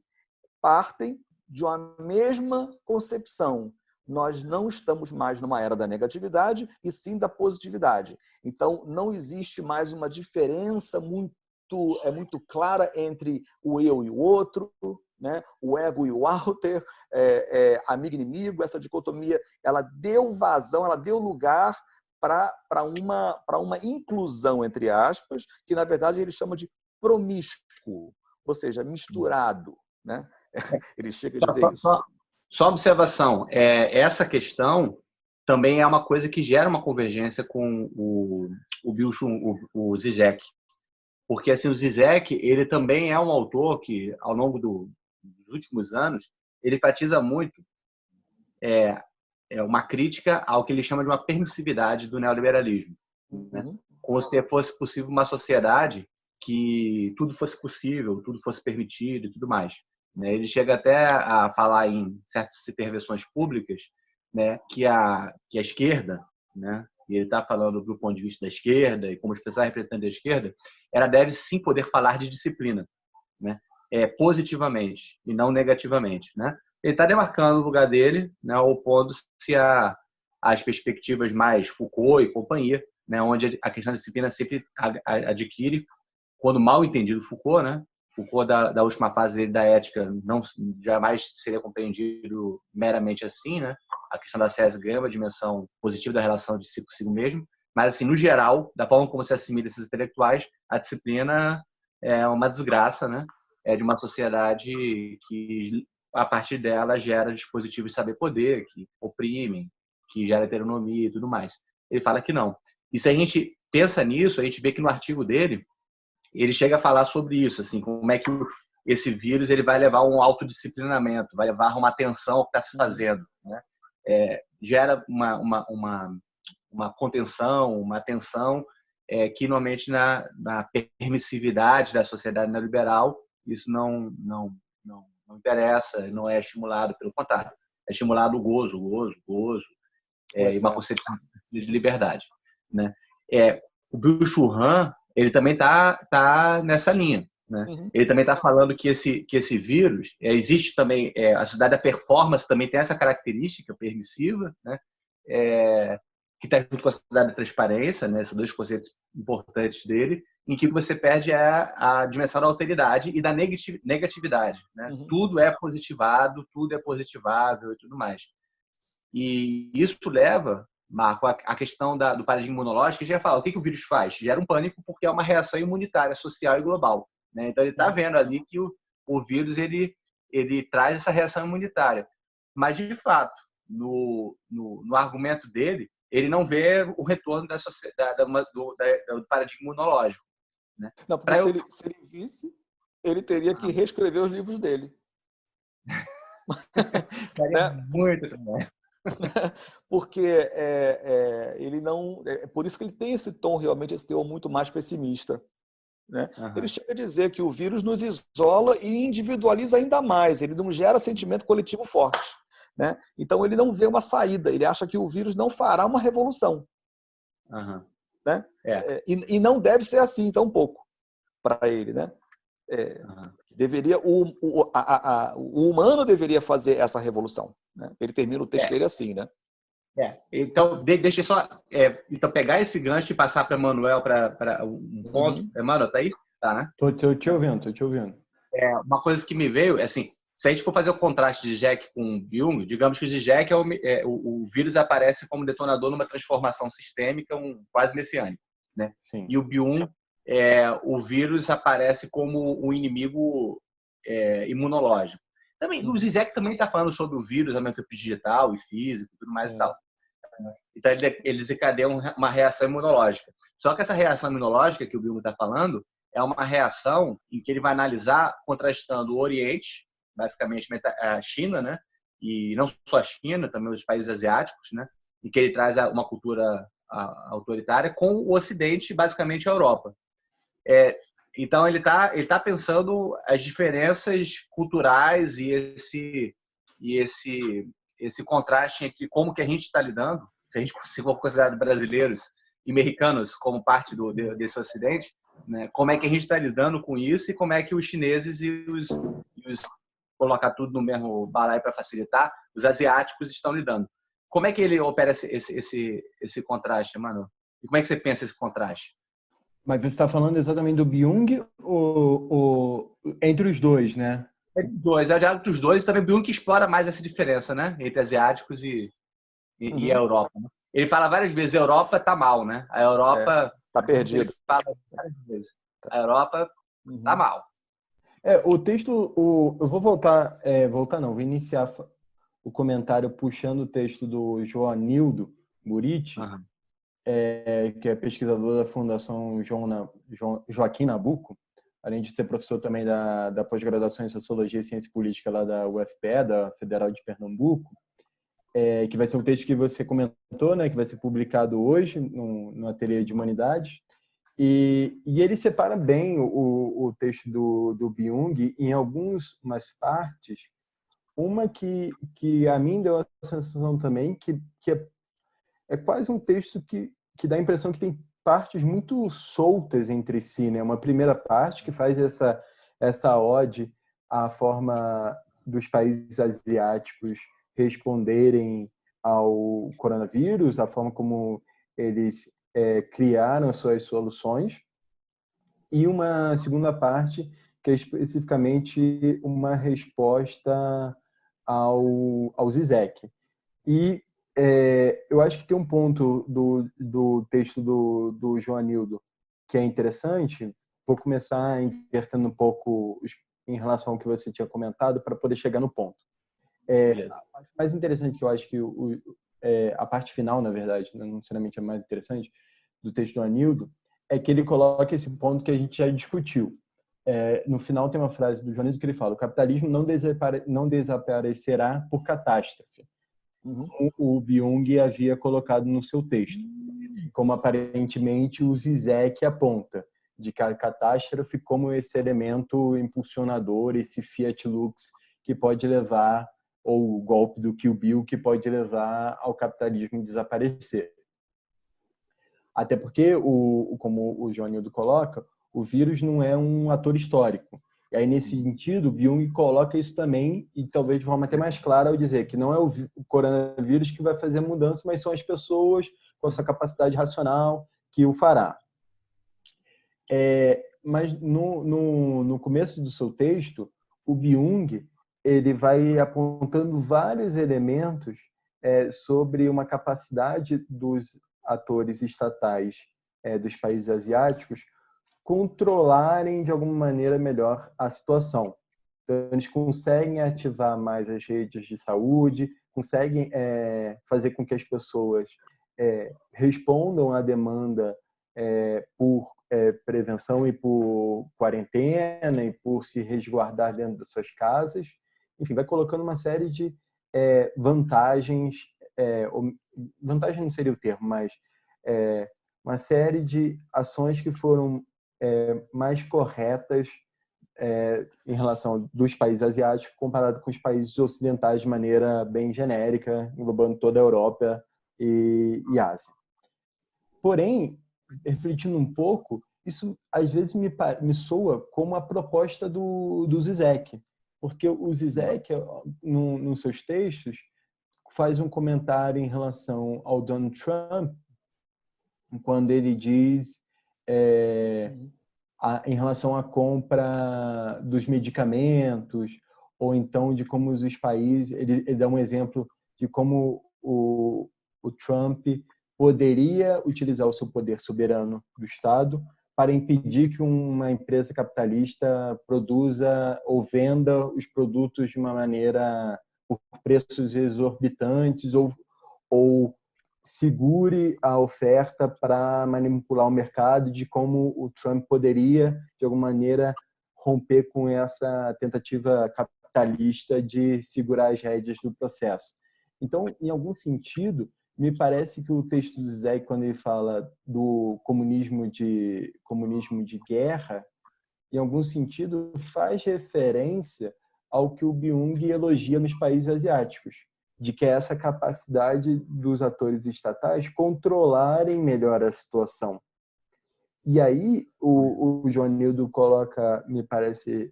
partem de uma mesma concepção. Nós não estamos mais numa era da negatividade, e sim da positividade. Então, não existe mais uma diferença muito clara entre o eu e o outro, né? O ego e o outer, amigo e inimigo. Essa dicotomia, ela deu vazão, ela deu lugar para uma inclusão, entre aspas, que, na verdade, ele chama de promíscuo, ou seja, misturado. Né? Ele chega a dizer isso. Só observação, essa questão também é uma coisa que gera uma convergência com o Zizek. Porque assim, o Zizek, ele também é um autor que, ao longo dos últimos anos, ele enfatiza muito uma crítica ao que ele chama de uma permissividade do neoliberalismo. Né? Como se fosse possível uma sociedade que tudo fosse possível, tudo fosse permitido e tudo mais. Ele chega até a falar em certas intervenções públicas, né, que a esquerda, né, e ele está falando do ponto de vista da esquerda e como expressar representante da esquerda, ela deve sim poder falar de disciplina, né, positivamente e não negativamente. Né? Ele está demarcando o lugar dele, né, opondo-se às perspectivas mais Foucault e companhia, né, onde a questão da disciplina sempre adquire, quando mal entendido Foucault, né, Foucault, da última fase dele da ética, não jamais seria compreendido meramente assim, né? A questão da SES ganha uma dimensão positiva da relação de si consigo mesmo, mas, assim, no geral, da forma como se assimila esses intelectuais, a disciplina é uma desgraça, né? É de uma sociedade que, a partir dela, gera dispositivos de saber-poder, que oprimem, que gera heteronomia e tudo mais. Ele fala que não. E se a gente pensa nisso, a gente vê que no artigo dele, ele chega a falar sobre isso, assim, como é que esse vírus ele vai levar a um autodisciplinamento, vai levar uma atenção ao que está se fazendo, né? Gera uma contenção, uma atenção que, normalmente, na permissividade da sociedade neoliberal, isso não interessa, não é estimulado, pelo contrário. É estimulado o gozo, e uma concepção de liberdade, né? O Bill Churran, ele também tá nessa linha, né? Ele também está falando que esse vírus existe também, a sociedade da performance também tem essa característica permissiva, né? Que está junto com a sociedade da transparência, né? Esses dois conceitos importantes dele, em que você perde a dimensão da alteridade e da negatividade, né? Tudo é positivado, tudo é positivável e tudo mais. E isso leva, Marco, a questão do paradigma imunológico, que já fala, o que o vírus faz? Gera um pânico porque é uma reação imunitária social e global, né? Então, ele está vendo ali que o vírus ele traz essa reação imunitária. Mas, de fato, no argumento dele, ele não vê o retorno do paradigma imunológico, né? Não, porque se ele visse, ele teria que reescrever os livros dele. Muito também. Porque ele não... por isso que ele tem esse tom, realmente, esse teor muito mais pessimista, né? Ele chega a dizer que o vírus nos isola e individualiza ainda mais, ele não gera sentimento coletivo forte, né? Então, ele não vê uma saída, ele acha que o vírus não fará uma revolução. Né? E não deve ser assim, tão pouco, para ele, né? Deveria, o humano deveria fazer essa revolução, né? Ele termina o texto dele assim, né? Então, deixa eu só então pegar esse gancho e passar para Manuel para um ponto. Manuel, tá aí? Tá, né? Tô te ouvindo. Uma coisa que me veio, assim, se a gente for fazer o contraste de Zizek com Jung, digamos que o Zizek o vírus aparece como detonador numa transformação sistêmica, quase messiânico, né? Sim. E o Jung, o vírus aparece como um inimigo imunológico. Também, o Zizek também está falando sobre o vírus, ao mesmo tempo digital e físico e tudo mais e tal. Então, ele desencadeia uma reação imunológica. Só que essa reação imunológica que o Jung está falando é uma reação em que ele vai analisar contrastando o Oriente, basicamente a China, né? E não só a China, também os países asiáticos, né? Em que ele traz uma cultura autoritária com o Ocidente, basicamente a Europa. Então, ele tá pensando as diferenças culturais e esse contraste entre como que a gente está lidando, se a gente for considerar brasileiros e americanos como parte desse Ocidente, né? Como é que a gente está lidando com isso e como é que os chineses e os colocar tudo no mesmo balaio para facilitar, os asiáticos estão lidando. Como é que ele opera esse contraste, mano? E como é que você pensa esse contraste? Mas você está falando exatamente do Byung ou entre os dois, né? Entre os dois, também o Byung explora mais essa diferença, né? Entre asiáticos e a Europa. Né? Ele fala várias vezes, a Europa tá mal, né? A Europa... tá perdida. Ele fala várias vezes. A Europa tá mal. O texto... eu vou vou iniciar o comentário puxando o texto do Joanildo Buriti, que é pesquisador da Fundação Joaquim Nabuco, além de ser professor também da pós-graduação em Sociologia e Ciência Política lá da UFPE, da Federal de Pernambuco, que vai ser um texto que você comentou, né, que vai ser publicado hoje no Ateliê de Humanidades. E ele separa bem o texto do Byung em algumas partes, uma que a mim deu a sensação também que é quase um texto que dá a impressão que tem partes muito soltas entre si, né? Uma primeira parte que faz essa ode à forma dos países asiáticos responderem ao coronavírus, a forma como eles criaram suas soluções, e uma segunda parte que é especificamente uma resposta ao Zizek. E eu acho que tem um ponto do texto do Joanildo que é interessante. Vou começar invertendo um pouco em relação ao que você tinha comentado para poder chegar no ponto. A parte mais interessante que eu acho que a parte final, na verdade, não necessariamente é mais interessante, do texto do Anildo, é que ele coloca esse ponto que a gente já discutiu. No final tem uma frase do Joanildo que ele fala: o capitalismo não desaparecerá por catástrofe, como o Byung havia colocado no seu texto, como aparentemente o Zizek aponta, de que a catástrofe como esse elemento impulsionador, esse Fiat Lux que pode levar, ou o golpe do Kill Bill que pode levar ao capitalismo desaparecer. Até porque, como o Joanildo coloca, o vírus não é um ator histórico. E aí, nesse sentido, o Byung coloca isso também, e talvez de forma até mais clara, ao dizer que não é o coronavírus que vai fazer a mudança, mas são as pessoas com essa capacidade racional que o fará. Mas no começo do seu texto, o Byung ele vai apontando vários elementos sobre uma capacidade dos atores estatais dos países asiáticos controlarem de alguma maneira melhor a situação. Então, eles conseguem ativar mais as redes de saúde, conseguem fazer com que as pessoas respondam à demanda por prevenção e por quarentena e por se resguardar dentro das suas casas. Enfim, vai colocando uma série de vantagens, vantagem não seria o termo, mas uma série de ações que foram mais corretas em relação dos países asiáticos comparado com os países ocidentais de maneira bem genérica, englobando toda a Europa e Ásia. Porém, refletindo um pouco, isso às vezes me soa como a proposta do Zizek, porque o Zizek, nos seus textos, faz um comentário em relação ao Donald Trump, quando ele diz em relação à compra dos medicamentos, ou então de como os países... Ele dá um exemplo de como o Trump poderia utilizar o seu poder soberano do Estado para impedir que uma empresa capitalista produza ou venda os produtos de uma maneira por preços exorbitantes ou segure a oferta para manipular o mercado, de como o Trump poderia, de alguma maneira, romper com essa tentativa capitalista de segurar as rédeas do processo. Então, em algum sentido, me parece que o texto do Zizek, quando ele fala do comunismo de guerra, em algum sentido, faz referência ao que o Byung elogia nos países asiáticos, de que é essa capacidade dos atores estatais controlarem melhor a situação. E aí o Joanildo coloca, me parece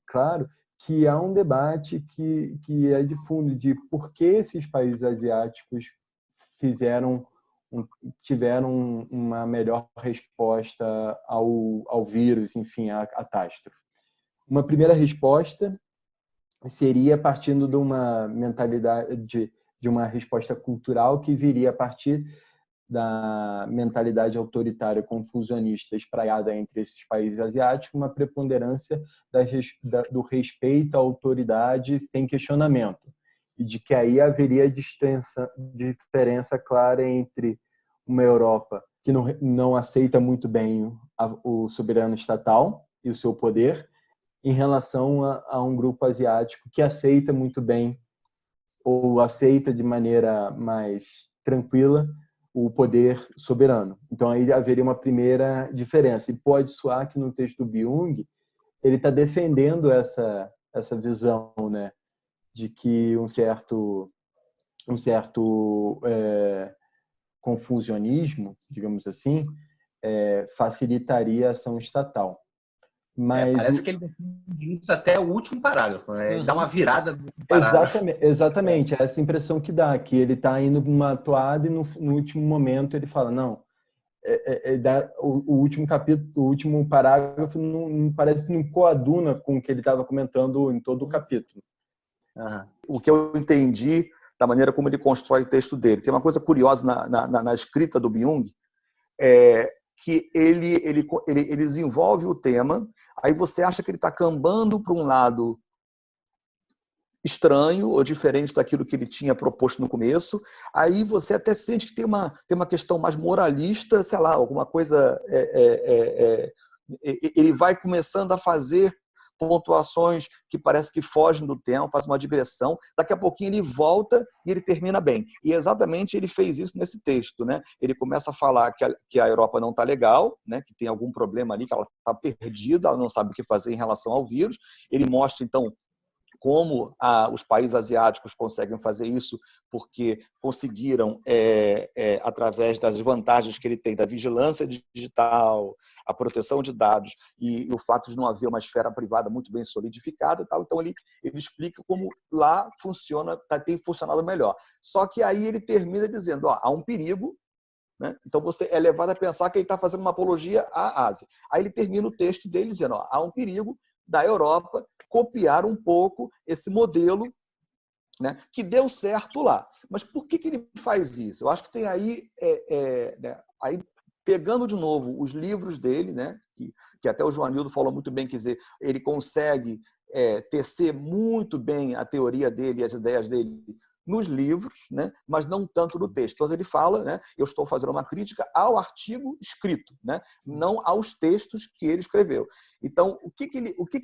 claro, que há um debate que é de fundo de por que esses países asiáticos tiveram uma melhor resposta ao vírus, enfim, à catástrofe. Uma primeira resposta seria partindo de uma mentalidade, de uma resposta cultural que viria a partir da mentalidade autoritária confusionista espraiada entre esses países asiáticos, uma preponderância do respeito à autoridade sem questionamento, e de que aí haveria diferença clara entre uma Europa que não aceita muito bem o soberano estatal e o seu poder, em relação a um grupo asiático que aceita muito bem ou aceita de maneira mais tranquila o poder soberano. Então, aí haveria uma primeira diferença. E pode soar que no texto do Byung ele está defendendo essa visão, né, de que um certo confusionismo, digamos assim, facilitaria a ação estatal. Mas parece que ele defende isso até o último parágrafo, né? Ele dá uma virada no parágrafo. Exatamente, essa impressão que dá, que ele está indo numa toada e no último momento ele fala, não, o último capítulo, o último parágrafo não parece não coaduna com o que ele estava comentando em todo o capítulo. O que eu entendi da maneira como ele constrói o texto dele. Tem uma coisa curiosa na escrita do Byung, que ele desenvolve o tema, aí você acha que ele está cambando para um lado estranho ou diferente daquilo que ele tinha proposto no começo, aí você até sente que tem uma questão mais moralista, sei lá, alguma coisa... ele vai começando a fazer pontuações que parece que fogem do tema, faz uma digressão, daqui a pouquinho ele volta e ele termina bem. E exatamente ele fez isso nesse texto, né? Ele começa a falar que a Europa não está legal, né? Que tem algum problema ali, que ela está perdida, ela não sabe o que fazer em relação ao vírus. Ele mostra, então, como os países asiáticos conseguem fazer isso, porque conseguiram, através das vantagens que ele tem da vigilância digital, a proteção de dados e o fato de não haver uma esfera privada muito bem solidificada e tal. Então, ele explica como lá funciona, tem funcionado melhor. Só que aí ele termina dizendo, há um perigo, né? Então, você é levado a pensar que ele está fazendo uma apologia à Ásia. Aí ele termina o texto dele dizendo, há um perigo da Europa copiar um pouco esse modelo, né, que deu certo lá. Mas por que ele faz isso? Eu acho que tem aí, aí pegando de novo os livros dele, né, que até o Joanildo falou muito bem, quer dizer, ele consegue tecer muito bem a teoria dele e as ideias dele nos livros, né, mas não tanto no texto. Então ele fala, né, eu estou fazendo uma crítica ao artigo escrito, né, não aos textos que ele escreveu. Então, o que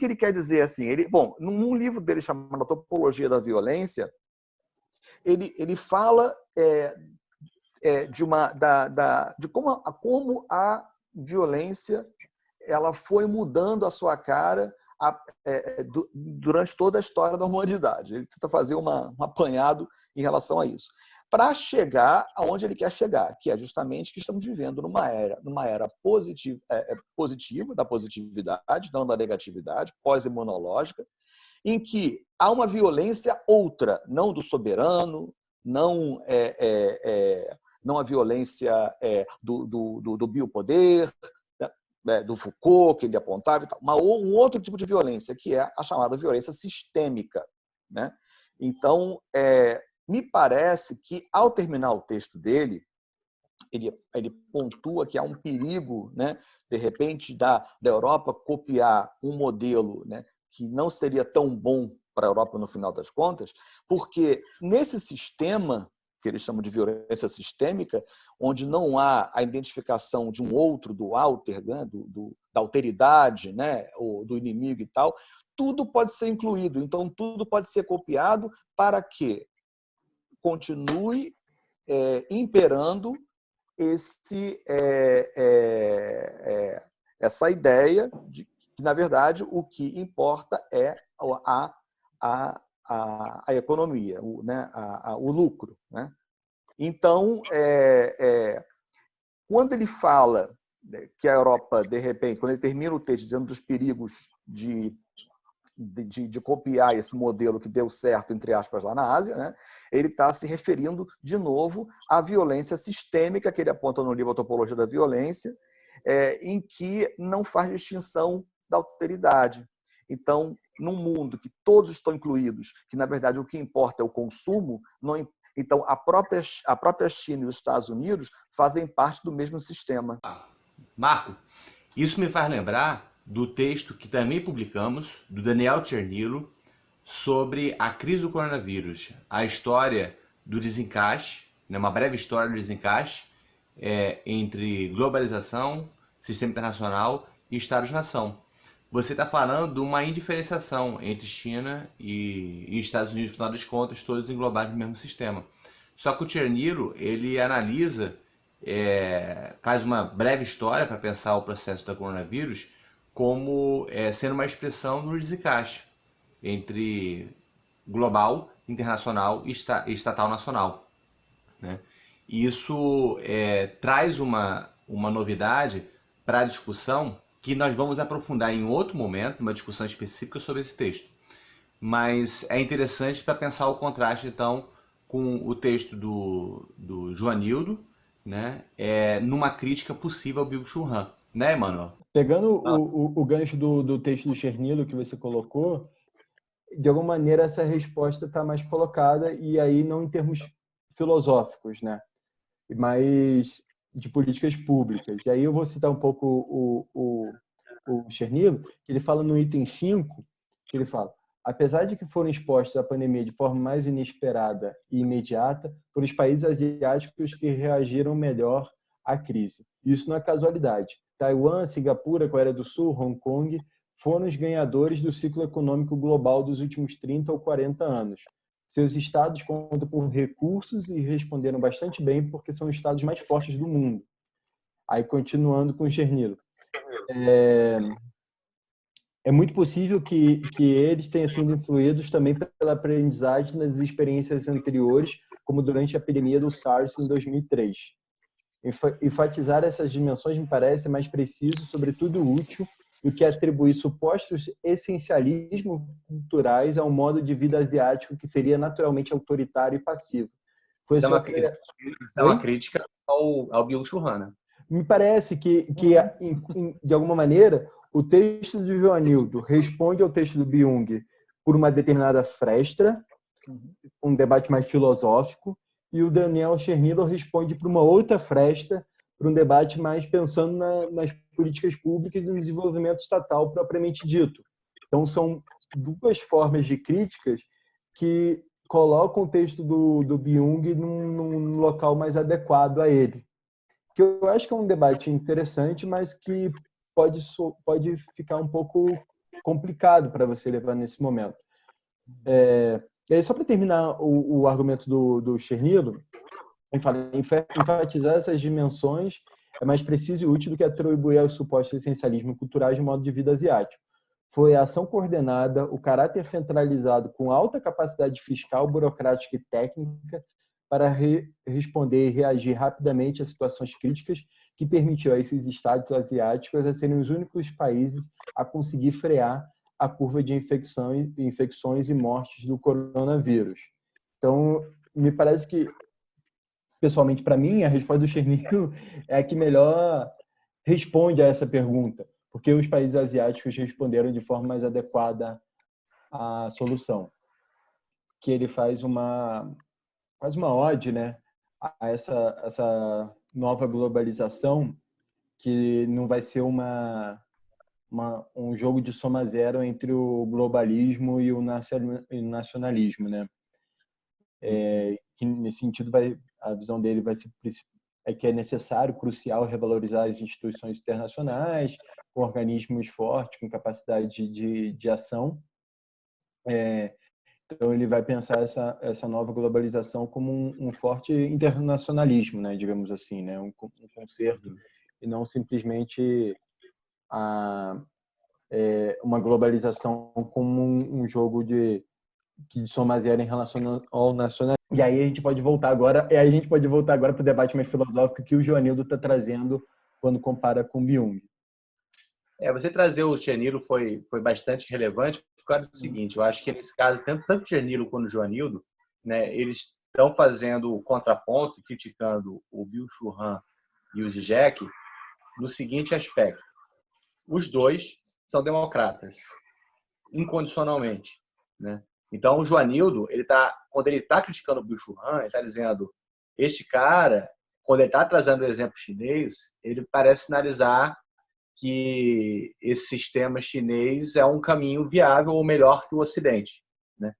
ele quer dizer assim? Bom, num livro dele chamado Topologia da Violência, ele fala de como a violência ela foi mudando a sua cara durante toda a história da humanidade. Ele tenta fazer um apanhado em relação a isso, para chegar aonde ele quer chegar, que é justamente que estamos vivendo numa era positiva, da positividade, não da negatividade, pós-imunológica, em que há uma violência outra, não do soberano, não a violência do biopoder, do Foucault, que ele apontava, e tal, mas um outro tipo de violência, que é a chamada violência sistêmica, né? Então, me parece que, ao terminar o texto dele, ele pontua que há um perigo, né, de repente, da Europa copiar um modelo, né, que não seria tão bom para a Europa no final das contas, porque nesse sistema que eles chamam de violência sistêmica, onde não há a identificação de um outro, do alter, né, da alteridade, né, ou do inimigo e tal, tudo pode ser incluído. Então, tudo pode ser copiado para que continue imperando essa ideia de que, na verdade, o que importa é a economia, o lucro, né? Então, quando ele fala que a Europa, de repente, quando ele termina o texto dizendo dos perigos de copiar esse modelo que deu certo, entre aspas, lá na Ásia, né? Ele está se referindo, de novo, à violência sistêmica, que ele aponta no livro A Topologia da Violência, em que não faz distinção da alteridade. Então, num mundo que todos estão incluídos, que, na verdade, o que importa é o consumo, então a própria China e os Estados Unidos fazem parte do mesmo sistema. Marco, isso me faz lembrar do texto que também publicamos, do Daniel Tchernilo, sobre a crise do coronavírus, a história do desencaixe, uma breve história do desencaixe entre globalização, sistema internacional e Estados-nação. Você está falando de uma indiferenciação entre China e Estados Unidos, no final das contas, todos englobados no mesmo sistema. Só que o Tchernilo, ele analisa, faz uma breve história para pensar o processo do coronavírus como sendo uma expressão do desencaixe entre global, internacional e estatal nacional, né? E isso traz uma novidade para a discussão que nós vamos aprofundar em outro momento, uma discussão específica sobre esse texto. Mas é interessante para pensar o contraste, então, com o texto do Joanildo, né, numa crítica possível ao Byung-Chul Han, né, Emanuel? Pegando o gancho do texto do Chernilo que você colocou, de alguma maneira essa resposta está mais colocada, e aí não em termos filosóficos, né? Mas de políticas públicas. E aí eu vou citar um pouco o Chernilo, que ele fala no item 5, que ele fala: apesar de que foram expostos à pandemia de forma mais inesperada e imediata, foram os países asiáticos que reagiram melhor à crise. Isso não é casualidade. Taiwan, Singapura, Coreia do Sul, Hong Kong foram os ganhadores do ciclo econômico global dos últimos 30 ou 40 anos. Seus estados contam com recursos e responderam bastante bem porque são os estados mais fortes do mundo. Aí, continuando com o Chernilo. É muito possível que eles tenham sido influídos também pela aprendizagem nas experiências anteriores, como durante a epidemia do SARS em 2003. Enfatizar essas dimensões me parece mais preciso, sobretudo útil, do que atribuir supostos essencialismos culturais a um modo de vida asiático que seria naturalmente autoritário e passivo. Isso é uma crítica ao Byung-Chul Han, né? Me parece que de alguma maneira, o texto de Joanildo responde ao texto do Byung por uma determinada fresta, um debate mais filosófico, e o Daniel Chernilo responde por uma outra fresta, para um debate mais pensando nas políticas públicas e no desenvolvimento estatal propriamente dito. Então, são duas formas de críticas que colocam o texto do Byung num local mais adequado a ele. Que eu acho que é um debate interessante, mas que pode ficar um pouco complicado para você levar nesse momento. E aí, só para terminar o argumento do Chernilo, ele fala: enfatizar essas dimensões é mais preciso e útil do que atribuir aos supostos essencialismos culturais de modo de vida asiático. Foi a ação coordenada, o caráter centralizado com alta capacidade fiscal, burocrática e técnica para responder e reagir rapidamente a situações críticas que permitiu a esses estados asiáticos a serem os únicos países a conseguir frear a curva de infecções e mortes do coronavírus. Então, me parece que, pessoalmente, para mim, a resposta do Chernilo é a que melhor responde a essa pergunta, porque os países asiáticos responderam de forma mais adequada à solução. Que ele faz uma ode, né, a essa nova globalização, que não vai ser um jogo de soma zero entre o globalismo e o nacionalismo, né? Que nesse sentido a visão dele vai ser que é necessário, crucial, revalorizar as instituições internacionais, com organismos fortes, com capacidade de ação. Então ele vai pensar essa nova globalização como um forte internacionalismo, né, digamos assim, né, um concerto, e não simplesmente uma globalização como um jogo de soma zero em relação ao nacionalismo. E aí a gente pode voltar agora para o debate mais filosófico que o Joanildo está trazendo quando compara com Byung. Você trazer o Chernilo foi bastante relevante por causa do seguinte: eu acho que nesse caso, tanto o Chernilo quanto o Joanildo, né, eles estão fazendo o contraponto, criticando o Byung-Chul Han e o Zizek no seguinte aspecto: os dois são democratas, incondicionalmente, né? Então, o Joanildo, quando ele está criticando o Byung-Chul Han, ele está dizendo: este cara, quando ele está trazendo o exemplo chinês, ele parece sinalizar que esse sistema chinês é um caminho viável ou melhor que o Ocidente, né?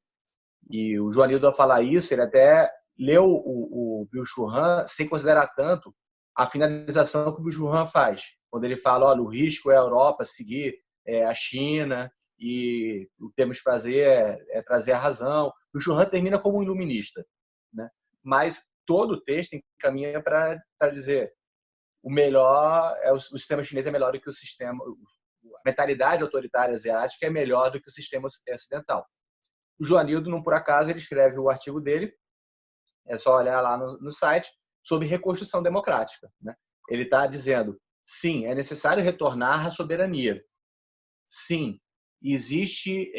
E o Joanildo, ao falar isso, ele até leu o Byung-Chul Han sem considerar tanto a finalização que o Byung-Chul Han faz, quando ele fala: olha, o risco é a Europa seguir a China e o que temos que fazer é trazer a razão. O Byung-Chul Han termina como um iluminista, né? Mas todo o texto encaminha para dizer: o melhor o sistema chinês é melhor do que o sistema, a mentalidade autoritária asiática é melhor do que o sistema ocidental. O Joanildo, não por acaso, ele escreve o artigo dele, é só olhar lá no site, sobre reconstrução democrática, né? Ele está dizendo: sim, é necessário retornar à soberania. Sim, existe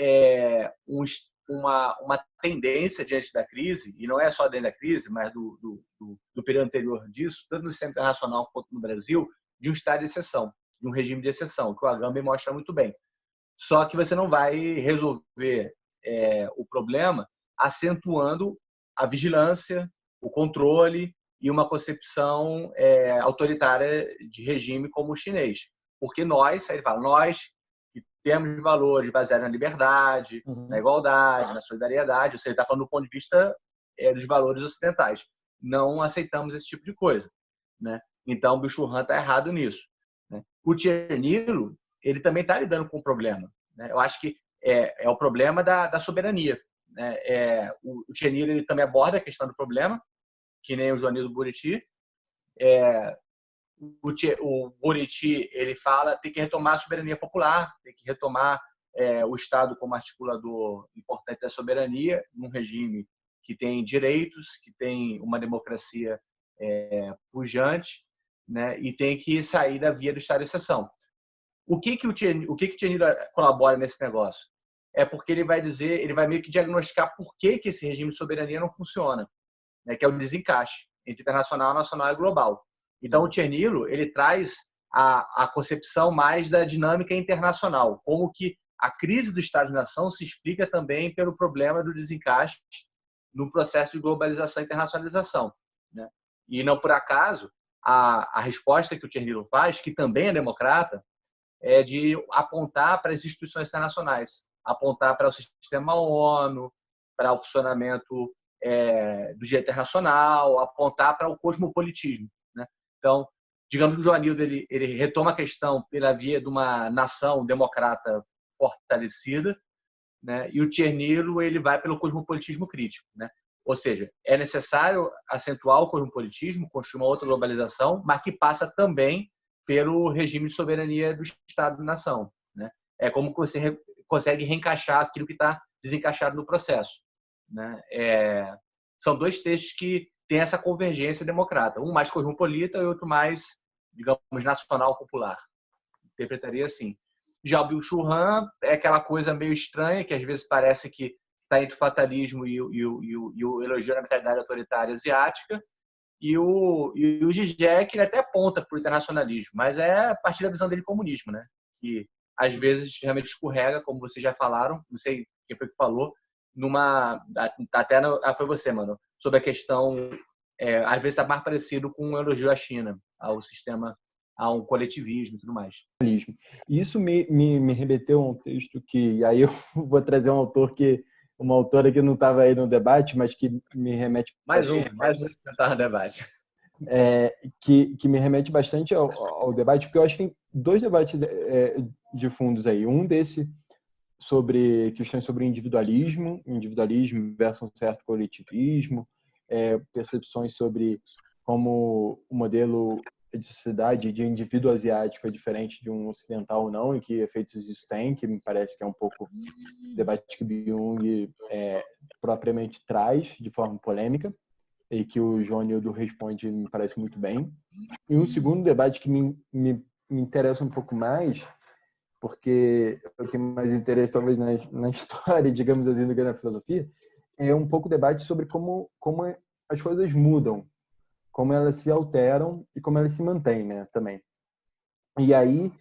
uma tendência diante da crise, e não é só dentro da crise, mas do período anterior disso, tanto no sistema internacional quanto no Brasil, de um estado de exceção, de um regime de exceção, que o Agamben mostra muito bem. Só que você não vai resolver o problema acentuando a vigilância, o controle e uma concepção autoritária de regime como o chinês. Porque nós, aí ele fala, nós que temos valores baseados na liberdade, na igualdade, na solidariedade, ou seja, ele está falando do ponto de vista dos valores ocidentais. Não aceitamos esse tipo de coisa, né? Então, o Bill-Chul Han está errado nisso, né? O Tiernilo, ele também está lidando com o problema, né? Eu acho que é o problema da soberania, né? O Tiernilo, ele também aborda a questão do problema, que nem o Joanildo Buriti. O Buriti, ele fala tem que retomar a soberania popular, tem que retomar o Estado como articulador importante da soberania, num regime que tem direitos, que tem uma democracia pujante, né? E tem que sair da via do estado de exceção. O que o Tiernilo colabora nesse negócio? É porque ele vai dizer, ele vai meio que diagnosticar por que esse regime de soberania não funciona, né? Que é o desencaixe entre internacional, nacional e global. Então, o Tiernilo, ele traz a concepção mais da dinâmica internacional, como que a crise do Estado-nação se explica também pelo problema do desencaixe no processo de globalização e internacionalização, né? E não por acaso, a resposta que o Tiernilo faz, que também é democrata, é de apontar para as instituições internacionais, apontar para o sistema ONU, para o funcionamento do direito internacional, apontar para o cosmopolitismo, né? Então, digamos que o Joanildo ele retoma a questão pela via de uma nação democrata fortalecida, né? E o Tiernilo ele vai pelo cosmopolitismo crítico, né? Ou seja, é necessário acentuar o cosmopolitismo, construir uma outra globalização, mas que passa também pelo regime de soberania do Estado-nação, né? É como que você consegue reencaixar aquilo que está desencaixado no processo, né? São dois textos que têm essa convergência democrata, um mais cosmopolita e outro mais, digamos, nacional popular. Interpretaria assim. Já o Bill-Chul Han é aquela coisa meio estranha, que às vezes parece que está entre o fatalismo e o elogio na mentalidade autoritária asiática, e o Zizek ele até aponta para o internacionalismo, mas é a partir da visão dele comunismo, né? Que às vezes realmente escorrega, como vocês já falaram, não sei quem foi que falou, foi você, mano, sobre a questão, às vezes está mais parecido com um elogio à China, ao sistema, a um coletivismo e tudo mais. Isso me remeteu a um texto que, aí eu vou trazer uma autora que não estava aí no debate, mas que me remete... Mais um que está no debate. Que me remete bastante ao debate, porque eu acho que tem dois debates de fundos aí. Um desse sobre questões sobre individualismo versus um certo coletivismo, percepções sobre como o modelo de sociedade de indivíduo asiático é diferente de um ocidental ou não, e que efeitos isso tem, que me parece que é um pouco o debate que Byung propriamente traz de forma polêmica, e que o Joanildo responde, me parece muito bem. E um segundo debate que me interessa um pouco mais, porque eu tenho mais interesse talvez na história, digamos assim, do que na filosofia, é um pouco o debate sobre como as coisas mudam, como elas se alteram e como elas se mantêm, né, também. E aí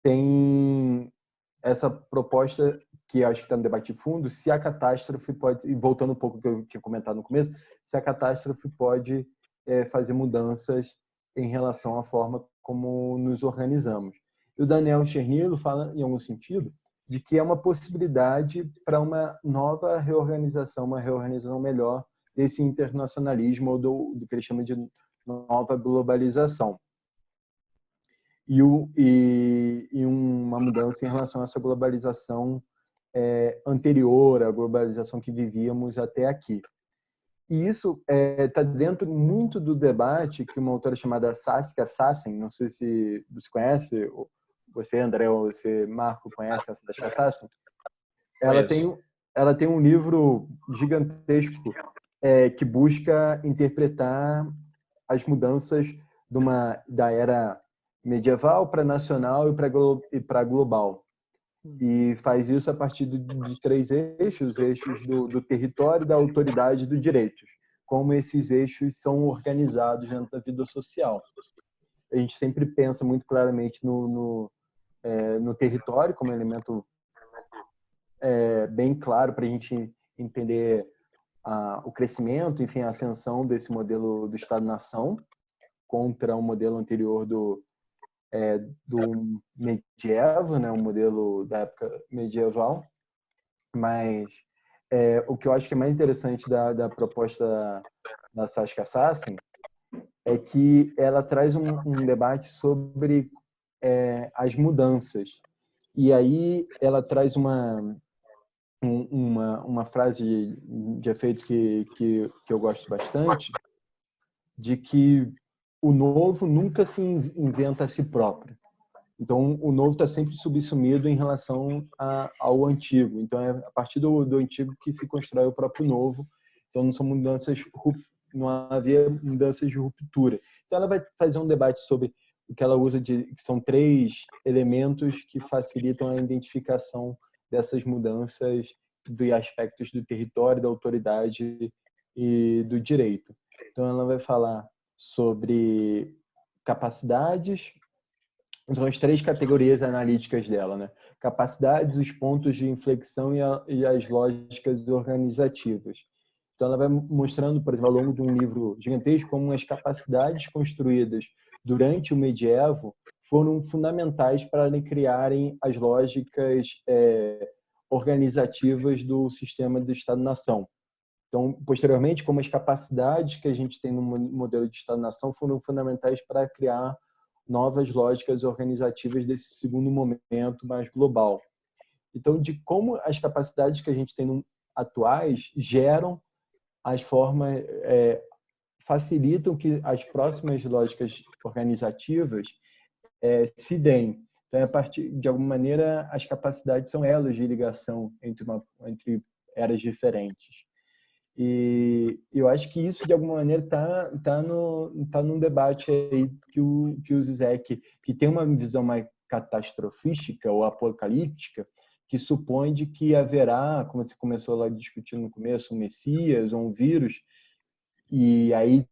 tem essa proposta que acho que está no debate de fundo, se a catástrofe pode, e voltando um pouco ao que eu tinha comentado no começo, se a catástrofe pode fazer mudanças em relação à forma como nos organizamos. E o Daniel Tiernilo fala, em algum sentido, de que é uma possibilidade para uma nova reorganização, uma reorganização melhor desse internacionalismo ou do que ele chama de nova globalização. E uma mudança em relação a essa globalização anterior à globalização que vivíamos até aqui. E isso está dentro muito do debate que uma autora chamada Saskia Sassen, não sei se você conhece, você, André, ou você, Marco, conhece essa da Saskia Sassen? Ela tem um livro gigantesco que busca interpretar as mudanças da era medieval para nacional e para global. e faz isso a partir de três eixos, eixos do território, da autoridade e do direito. Como esses eixos são organizados dentro da vida social. A gente sempre pensa muito claramente no território como elemento bem claro para a gente entender o crescimento, enfim, a ascensão desse modelo do Estado-nação contra o modelo anterior do medievo, né, um modelo da época medieval. Mas o que eu acho que é mais interessante da proposta da Saskia Sassen é que ela traz um debate sobre as mudanças. E aí ela traz uma frase de efeito que eu gosto bastante, de que o novo nunca se inventa a si próprio. Então, o novo está sempre subsumido em relação ao antigo. Então, é a partir do antigo que se constrói o próprio novo. Então, não havia mudanças de ruptura. Então, ela vai fazer um debate sobre o que ela usa que são três elementos que facilitam a identificação dessas mudanças de aspectos do território, da autoridade e do direito. Então, ela vai falar sobre capacidades. São as três categorias analíticas dela, né? Capacidades, os pontos de inflexão e as lógicas organizativas. Então, ela vai mostrando, por exemplo, ao longo de um livro gigantesco, como as capacidades construídas durante o medievo foram fundamentais para criarem as lógicas organizativas do sistema do Estado-nação. Então, posteriormente, como as capacidades que a gente tem no modelo de Estado-nação foram fundamentais para criar novas lógicas organizativas desse segundo momento mais global. Então, de como as capacidades que a gente tem atuais geram as formas, facilitam que as próximas lógicas organizativas se deem. Então, a partir de alguma maneira, as capacidades são elos de ligação entre eras diferentes. E eu acho que isso, de alguma maneira, tá num debate aí que o Zizek, que tem uma visão mais catastrofística ou apocalíptica, que supõe de que haverá, como você começou lá discutindo no começo, um Messias ou um vírus, e aí,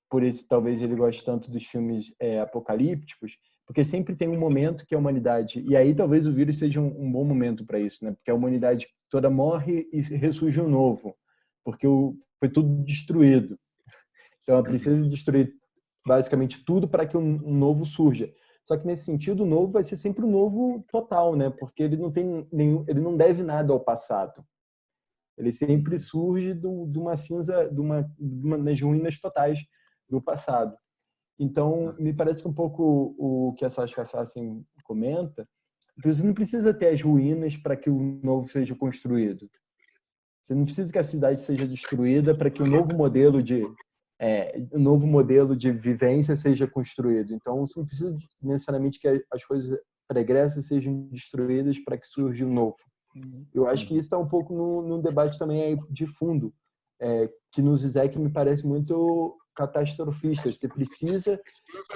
por isso, talvez ele goste tanto dos filmes apocalípticos, porque sempre tem um momento que a humanidade... E aí talvez o vírus seja um bom momento para isso, né? Porque a humanidade toda morre e ressurge um novo, porque foi tudo destruído. Então, ela precisa destruir basicamente tudo para que um novo surja. Só que, nesse sentido, o novo vai ser sempre um novo total, né? Porque ele ele não deve nada ao passado. Ele sempre surge de uma cinza, das ruínas totais do passado. Então, me parece que um pouco o que a Saskia Sassen comenta, que você não precisa ter as ruínas para que o novo seja construído. Você não precisa que a cidade seja destruída para que um novo modelo de vivência seja construído. Então, você não precisa necessariamente que as coisas pregressas sejam destruídas para que surja um novo. Eu acho que isso está um pouco no debate também aí de fundo, que no Zizek me parece muito catastrofista. Você precisa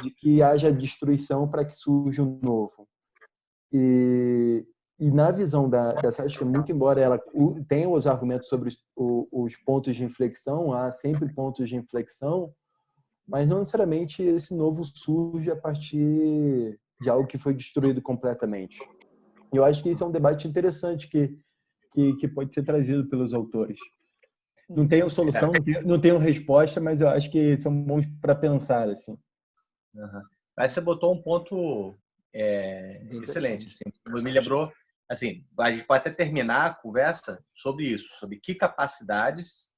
de que haja destruição para que surja um novo. E na visão dessa, acho que muito embora ela tenha os argumentos sobre os pontos de inflexão, há sempre pontos de inflexão, mas não necessariamente esse novo surge a partir de algo que foi destruído completamente. Eu acho que isso é um debate interessante que pode ser trazido pelos autores. Não tenho solução, não tenho resposta, mas eu acho que são bons para pensar, assim. Uhum. Mas você botou um ponto excelente. Assim. Me lembrou, assim, a gente pode até terminar a conversa sobre isso, sobre que capacidades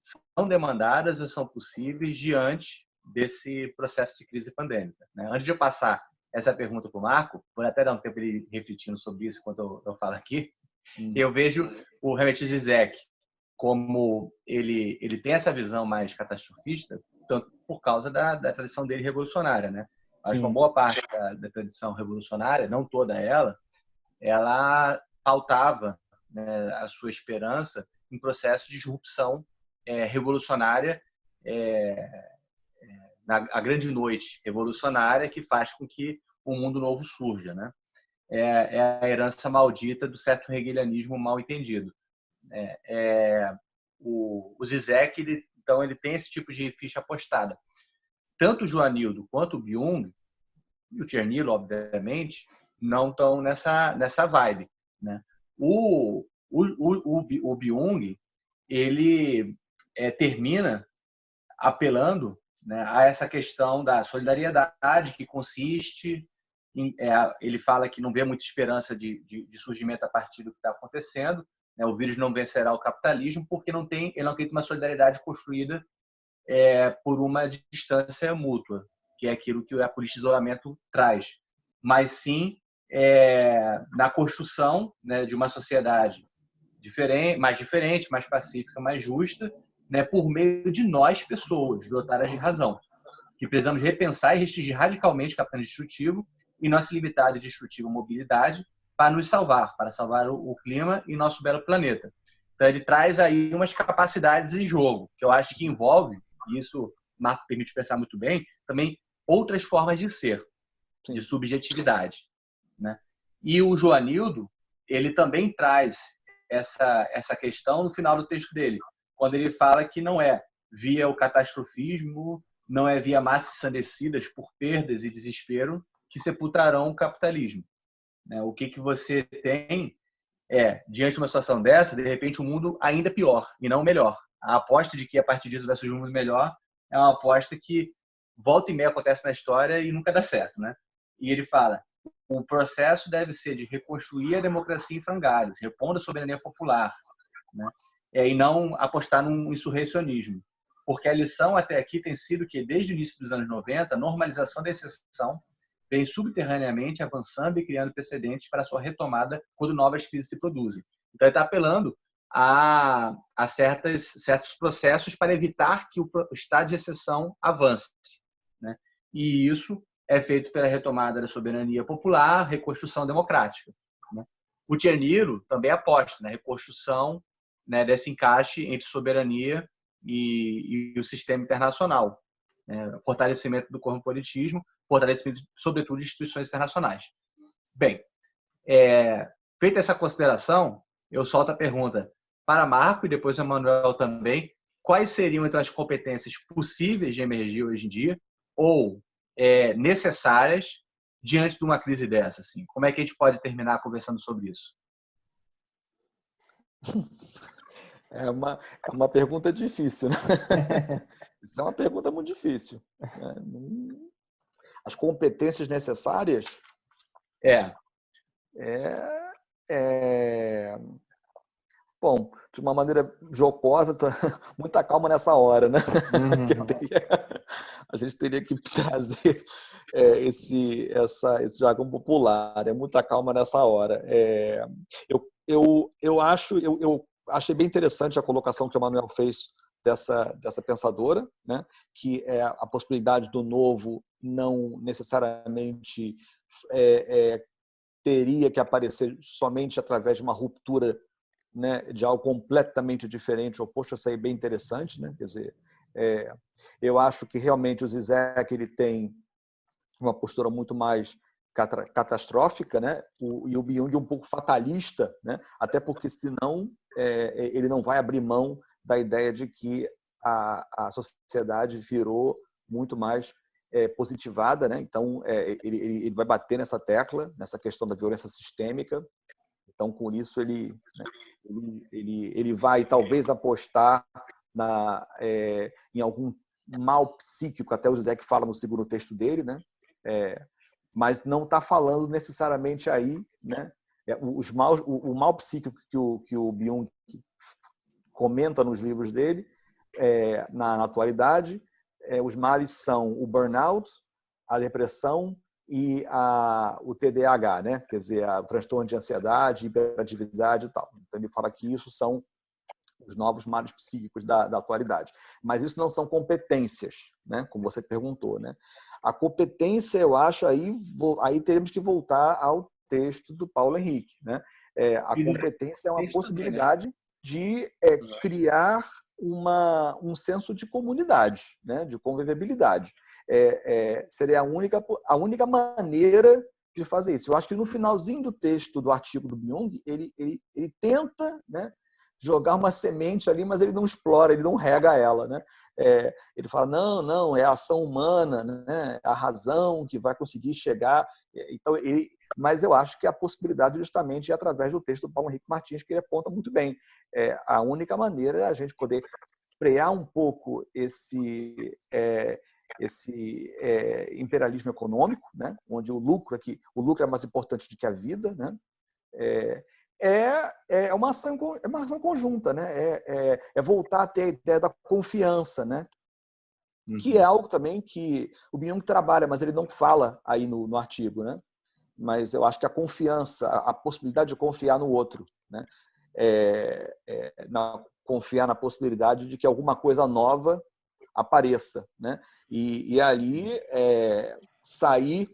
são demandadas ou são possíveis diante desse processo de crise pandêmica. Né? Antes de eu passar essa pergunta para o Marco, por até dar um tempo ele refletindo sobre isso enquanto eu falo aqui, eu vejo realmente o Zizek como ele tem essa visão mais catastrofista, tanto por causa da tradição dele revolucionária, né? Acho que uma boa parte da tradição revolucionária, não toda ela pautava, né, a sua esperança em processo de disrupção revolucionária, a grande noite revolucionária que faz com que um mundo novo surja, né? é a herança maldita do certo hegelianismo mal entendido. O Zizek, então, ele tem esse tipo de ficha apostada. Tanto o Joanildo quanto o Byung, e o Tchernilo, obviamente, não estão nessa vibe, né? O Byung, ele termina apelando, né, a essa questão da solidariedade, que consiste em, ele fala que não vê muita esperança de surgimento a partir do que está acontecendo, né? O vírus não vencerá o capitalismo porque ele não acredita uma solidariedade construída por uma distância mútua, que é aquilo que a política de isolamento traz, mas sim na construção, né, de uma sociedade diferente, mais pacífica, mais justa, né, por meio de nós, pessoas dotadas de razão, que precisamos repensar e restringir radicalmente o capitalismo destrutivo e nossa limitada e destrutiva mobilidade para nos salvar, para salvar o clima e nosso belo planeta. Então, ele traz aí umas capacidades em jogo, que eu acho que envolve, e isso Marco permite pensar muito bem, também outras formas de ser, de subjetividade, né? E o Joanildo, ele também traz essa questão no final do texto dele, quando ele fala que não é via o catastrofismo, não é via massas ensandecidas por perdas e desespero que sepultarão o capitalismo, né? O que você tem diante de uma situação dessa, de repente, um mundo ainda pior e não melhor. A aposta de que a partir disso vai surgir um mundo melhor é uma aposta que volta e meia acontece na história e nunca dá certo, né? E ele fala: o processo deve ser de reconstruir a democracia em frangalhos, repondo a soberania popular, né? E não apostar num insurrecionismo. Porque a lição até aqui tem sido que, desde o início dos anos 90, a normalização da exceção vem subterraneamente avançando e criando precedentes para sua retomada quando novas crises se produzem. Então, ele está apelando a certos processos para evitar que o estado de exceção avance, né? E isso é feito pela retomada da soberania popular, reconstrução democrática, né? O Tchernilo também aposta na reconstrução, né, desse encaixe entre soberania e o sistema internacional, né? Fortalecimento do corporatismo, fortalecimento, sobretudo, de instituições internacionais. Bem, feita essa consideração, eu solto a pergunta para Marco e depois o Emanuel também: quais seriam, então, as competências possíveis de emergir hoje em dia ou necessárias diante de uma crise dessa? Assim? Como é que a gente pode terminar conversando sobre isso? É uma pergunta difícil, né? Isso é uma pergunta muito difícil, né? As competências necessárias? Bom, de uma maneira jocosa, muita calma nessa hora, né? A gente teria que trazer esse jargão popular, muita calma nessa hora. Eu achei bem interessante a colocação que o Emanuel fez dessa pensadora, né? Que é a possibilidade do novo não necessariamente teria que aparecer somente através de uma ruptura, né, de algo completamente diferente, oposto. A sair bem interessante, né? Quer dizer, eu acho que realmente o Zizek ele tem uma postura muito mais catastrófica, né? E o Byung um pouco fatalista, né? Até porque senão ele não vai abrir mão da ideia de que a sociedade virou muito mais positivada, né? Então ele vai bater nessa tecla, nessa questão da violência sistêmica. Então, com isso, ele vai talvez apostar em algum mal psíquico, até o Zizek fala no segundo texto dele, né? Mas não está falando necessariamente aí, né? O mal psíquico que o Byung comenta nos livros dele, na atualidade, os males são o burnout, a depressão e o TDAH, né? Quer dizer, o transtorno de ansiedade, hiperatividade e tal. Então, ele fala que isso são os novos males psíquicos da atualidade. Mas isso não são competências, né? Como você perguntou, né? A competência, eu acho, aí teremos que voltar ao texto do Paulo Henrique, né? A competência é uma possibilidade de criar um senso de comunidade, né? De convivibilidade. Seria a única maneira de fazer isso. Eu acho que no finalzinho do texto do artigo do Byung, ele tenta, né, jogar uma semente ali, mas ele não explora, ele não rega ela, né? Ele fala, não, é a ação humana, né? A razão que vai conseguir chegar. Então, mas eu acho que a possibilidade justamente é através do texto do Paulo Henrique Martins, que ele aponta muito bem. A única maneira é a gente poder frear um pouco esse imperialismo econômico, né? Onde o lucro é mais importante do que a vida, né? É uma ação conjunta, né? É voltar a ter a ideia da confiança, né? Que é algo também que o Byung trabalha, mas ele não fala aí no artigo, né? Mas eu acho que a confiança, a possibilidade de confiar no outro, né? Confiar na possibilidade de que alguma coisa nova apareça, né? E ali sair,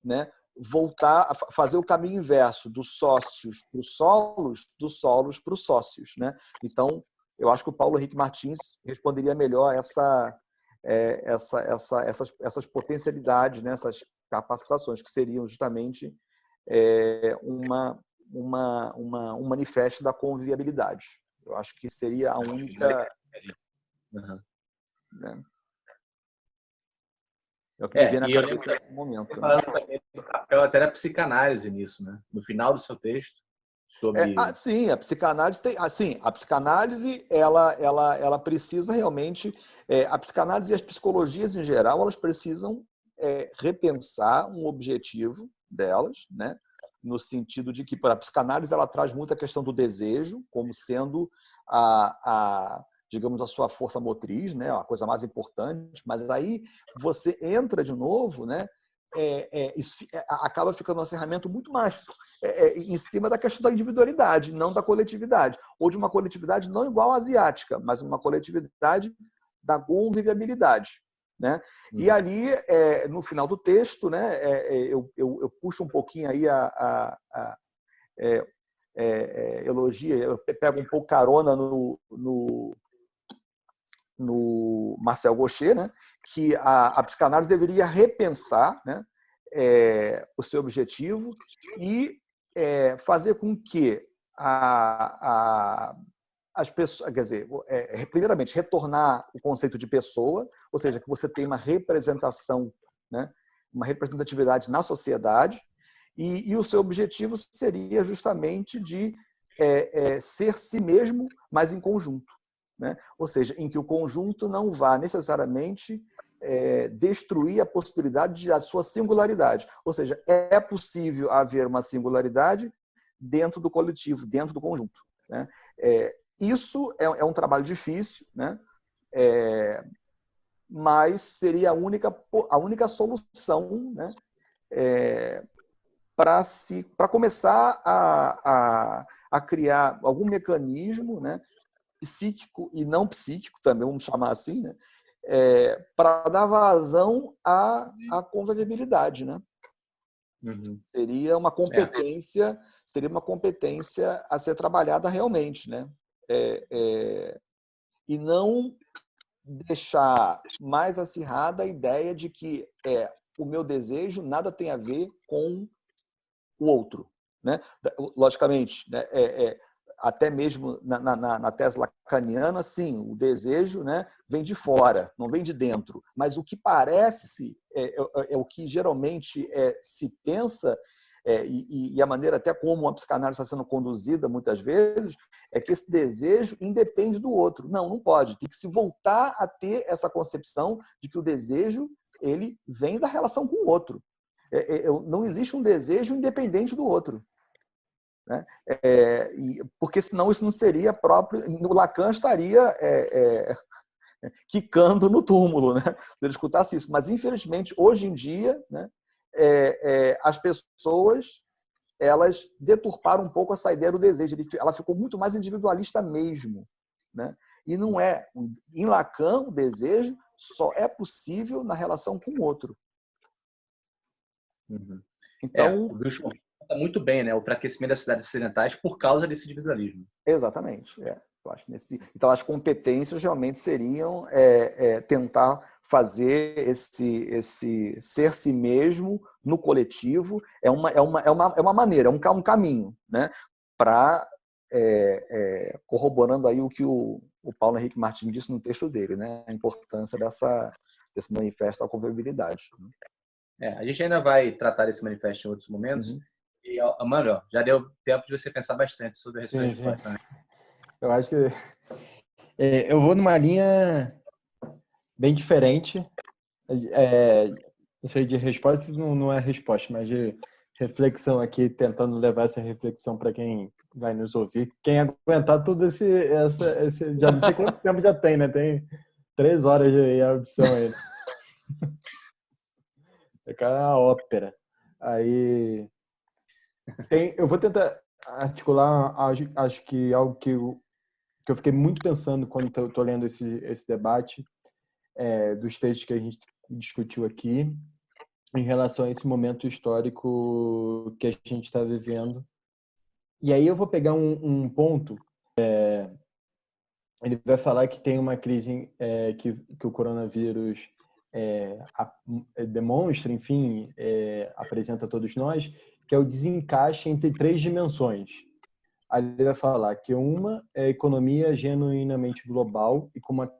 né? Voltar a fazer o caminho inverso dos sócios para os solos, dos solos para os sócios, né? Então, eu acho que o Paulo Henrique Martins responderia melhor essas potencialidades, né? Essas capacitações, que seriam justamente um manifesto da conviabilidade. Eu acho que seria a única... Né? É o que me vem na cabeça nesse momento. Falando também do papel até da psicanálise nisso, né? No final do seu texto, sobre... Sim, a psicanálise tem... Assim, a psicanálise, ela precisa realmente... a psicanálise e as psicologias em geral, elas precisam repensar um objetivo delas, né? No sentido de que a psicanálise ela traz muito a questão do desejo como sendo digamos, a sua força motriz, né? A coisa mais importante, mas aí você entra de novo, né? Isso acaba ficando um acerramento muito mais em cima da questão da individualidade, não da coletividade, ou de uma coletividade não igual à asiática, mas uma coletividade da conviviabilidade, né? E ali, no final do texto, né, eu puxo um pouquinho aí elogia, eu pego um pouco carona no Marcel Gaucher, né, que a psicanálise deveria repensar, né, o seu objetivo e fazer com que as pessoas, quer dizer, primeiramente, retornar o conceito de pessoa, ou seja, que você tem uma representação, né, uma representatividade na sociedade, e o seu objetivo seria justamente de ser si mesmo, mas em conjunto, né? Ou seja, em que o conjunto não vá necessariamente destruir a possibilidade da sua singularidade. Ou seja, é possível haver uma singularidade dentro do coletivo, dentro do conjunto, né? Isso é um trabalho difícil, né? Mas seria a única solução, né? Para começar a criar algum mecanismo, né? Psíquico e não psíquico, também vamos chamar assim, né? Para dar vazão à convivibilidade, né? Seria uma competência a ser trabalhada realmente, né? E não deixar mais acirrada a ideia de que o meu desejo nada tem a ver com o outro, né? Logicamente, né? Até mesmo na tese lacaniana, sim, o desejo, né, vem de fora, não vem de dentro. Mas o que parece é o que geralmente se pensa, e a maneira até como a psicanálise está sendo conduzida muitas vezes, é que esse desejo independe do outro. Não pode. Tem que se voltar a ter essa concepção de que o desejo ele vem da relação com o outro. Não existe um desejo independente do outro. Né? Porque senão isso não seria próprio. O Lacan estaria quicando no túmulo, né? Se ele escutasse isso. Mas, infelizmente, hoje em dia, né, as pessoas elas deturparam um pouco essa ideia do desejo. Ela ficou muito mais individualista mesmo, né? E não é. Em Lacan, o desejo só é possível na relação com o outro. Então, o Wilson conta muito bem, né, o enfraquecimento das cidades ocidentais por causa desse individualismo. Exatamente. Eu acho então, as competências realmente seriam tentar fazer esse ser si mesmo no coletivo é uma maneira, é um caminho, né? Para corroborando aí o que o Paulo Henrique Martins disse no texto dele, né? A importância desse manifesto da convivialidade. A gente ainda vai tratar desse manifesto em outros momentos. E, Mano, já deu tempo de você pensar bastante sobre a resposta, né? Eu acho que eu vou numa linha bem diferente. Não sei, de resposta não é resposta, mas de reflexão aqui, tentando levar essa reflexão para quem vai nos ouvir. Quem aguentar tudo esse já não sei quanto tempo já tem, né? Tem 3 horas de audição aí. É uma ópera. Aí eu vou tentar articular, acho que algo que eu fiquei muito pensando quando estou lendo esse debate dos textos que a gente discutiu aqui, em relação a esse momento histórico que a gente está vivendo. E aí eu vou pegar um ponto. Ele vai falar que tem uma crise que o coronavírus demonstra, enfim, apresenta a todos nós, que é o desencaixe entre 3 dimensões. Aí ele vai falar que uma é a economia genuinamente global e com uma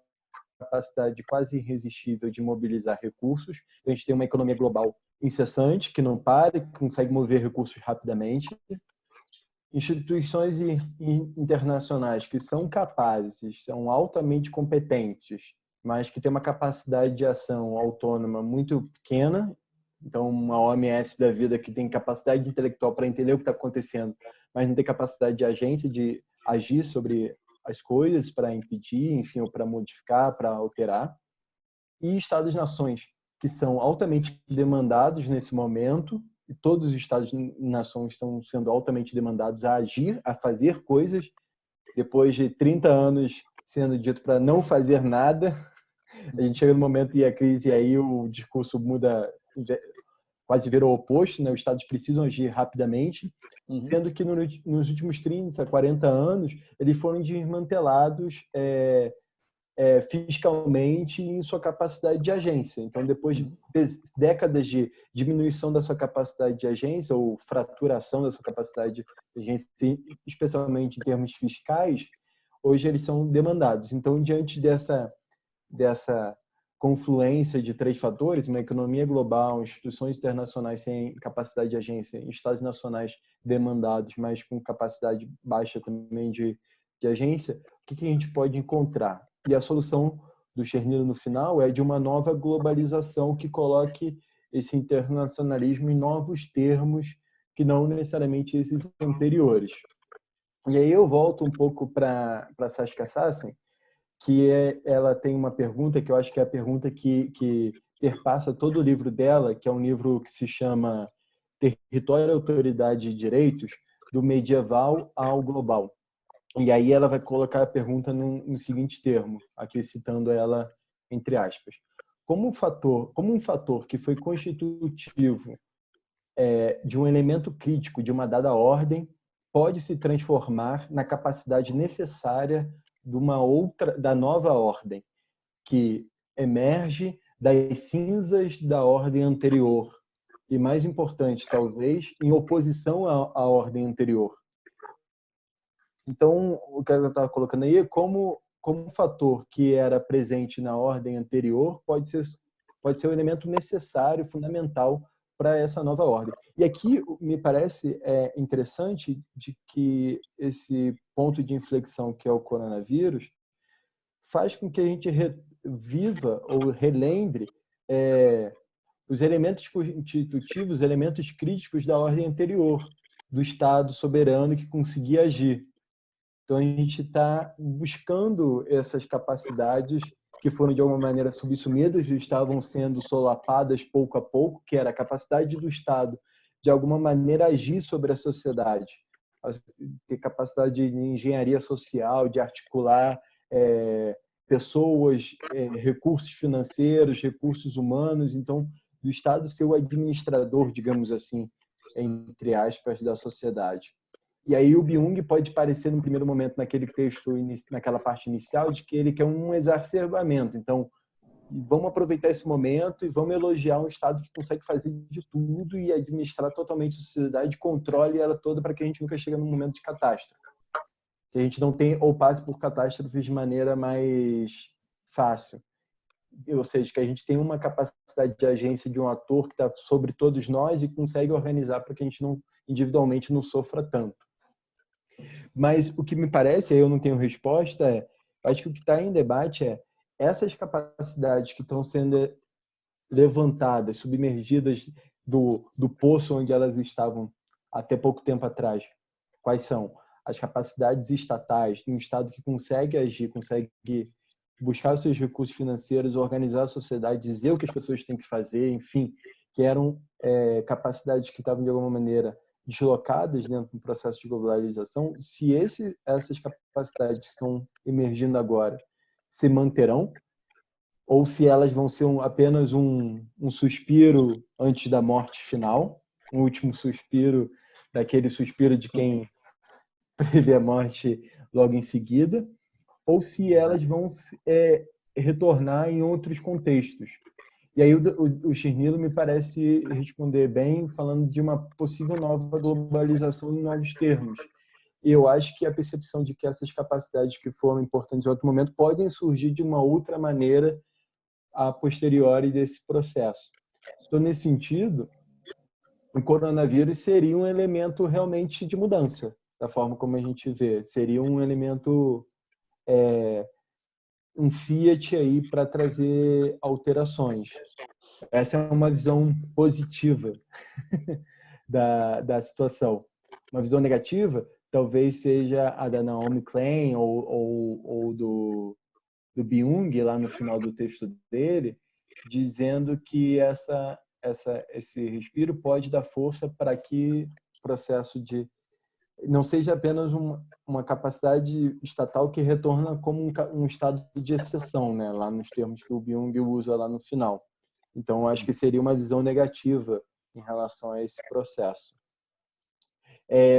capacidade quase irresistível de mobilizar recursos. A gente tem uma economia global incessante, que não para, que consegue mover recursos rapidamente. Instituições internacionais que são capazes, são altamente competentes, mas que têm uma capacidade de ação autônoma muito pequena. Então, uma OMS da vida que tem capacidade intelectual para entender o que está acontecendo, mas não tem capacidade de agência, de agir sobre as coisas para impedir, enfim, ou para modificar, para alterar. E Estados-nações, que são altamente demandados nesse momento, e todos os Estados-nações estão sendo altamente demandados a agir, a fazer coisas, depois de 30 anos sendo dito para não fazer nada. A gente chega no momento e a crise, e aí o discurso muda, quase vira o oposto, né? Os Estados precisam agir rapidamente, sendo que nos últimos 30, 40 anos, eles foram desmantelados fiscalmente em sua capacidade de agência. Então, depois de décadas de diminuição da sua capacidade de agência ou fraturação da sua capacidade de agência, especialmente em termos fiscais, hoje eles são demandados. Então, diante dessa confluência de 3 fatores, uma economia global, instituições internacionais sem capacidade de agência, estados nacionais demandados, mas com capacidade baixa também de agência, o que a gente pode encontrar? E a solução do Chernilo no final é de uma nova globalização que coloque esse internacionalismo em novos termos que não necessariamente esses anteriores. E aí eu volto um pouco para Saskia Sassen, que ela tem uma pergunta que eu acho que é a pergunta que perpassa todo o livro dela, que é um livro que se chama Território, Autoridade e Direitos, do medieval ao global. E aí ela vai colocar a pergunta no seguinte termo, aqui citando ela entre aspas. Como um fator que foi constitutivo de um elemento crítico de uma dada ordem pode se transformar na capacidade necessária da nova ordem, que emerge das cinzas da ordem anterior e, mais importante, talvez, em oposição à ordem anterior. Então, o que eu estava colocando aí é como um fator que era presente na ordem anterior pode ser um elemento necessário, fundamental para essa nova ordem. E aqui me parece interessante de que esse ponto de inflexão que é o coronavírus faz com que a gente reviva ou relembre os elementos constitutivos, os elementos críticos da ordem anterior, do Estado soberano que conseguia agir. Então, a gente está buscando essas capacidades que foram, de alguma maneira, subsumidas e estavam sendo solapadas pouco a pouco, que era a capacidade do Estado, de alguma maneira, agir sobre a sociedade, ter capacidade de engenharia social, de articular pessoas, recursos financeiros, recursos humanos. Então, do Estado ser o administrador, digamos assim, entre aspas, da sociedade. E aí o Byung pode parecer, no primeiro momento, naquele texto, naquela parte inicial, de que ele quer um exacerbamento. Então, E vamos aproveitar esse momento e vamos elogiar um Estado que consegue fazer de tudo e administrar totalmente a sociedade, controle ela toda para que a gente nunca chegue num momento de catástrofe. Que a gente não tem ou passe por catástrofes de maneira mais fácil. Ou seja, que a gente tem uma capacidade de agência de um ator que está sobre todos nós e consegue organizar para que a gente não individualmente não sofra tanto. Mas o que me parece, aí eu não tenho resposta, acho que o que está em debate é essas capacidades que estão sendo levantadas, submergidas do poço onde elas estavam até pouco tempo atrás. Quais são? As capacidades estatais de um Estado que consegue agir, consegue buscar seus recursos financeiros, organizar a sociedade, dizer o que as pessoas têm que fazer, enfim, que eram capacidades que estavam, de alguma maneira, deslocadas dentro do processo de globalização. Se essas capacidades que estão emergindo agora se manterão, ou se elas vão ser apenas um suspiro antes da morte final, um último suspiro, daquele suspiro de quem prevê a morte logo em seguida, ou se elas vão retornar em outros contextos. E aí o Chernilo me parece responder bem, falando de uma possível nova globalização em novos termos. E eu acho que a percepção de que essas capacidades que foram importantes em outro momento podem surgir de uma outra maneira a posteriori desse processo. Então, nesse sentido, o coronavírus seria um elemento realmente de mudança, da forma como a gente vê. Seria um elemento, um fiat aí para trazer alterações. Essa é uma visão positiva da situação. Uma visão negativa talvez seja a da Naomi Klein ou do Byung, lá no final do texto dele, dizendo que esse respiro pode dar força para que o processo de não seja apenas uma capacidade estatal que retorna como um estado de exceção, né? Lá nos termos que o Byung usa lá no final. Então, acho que seria uma visão negativa em relação a esse processo.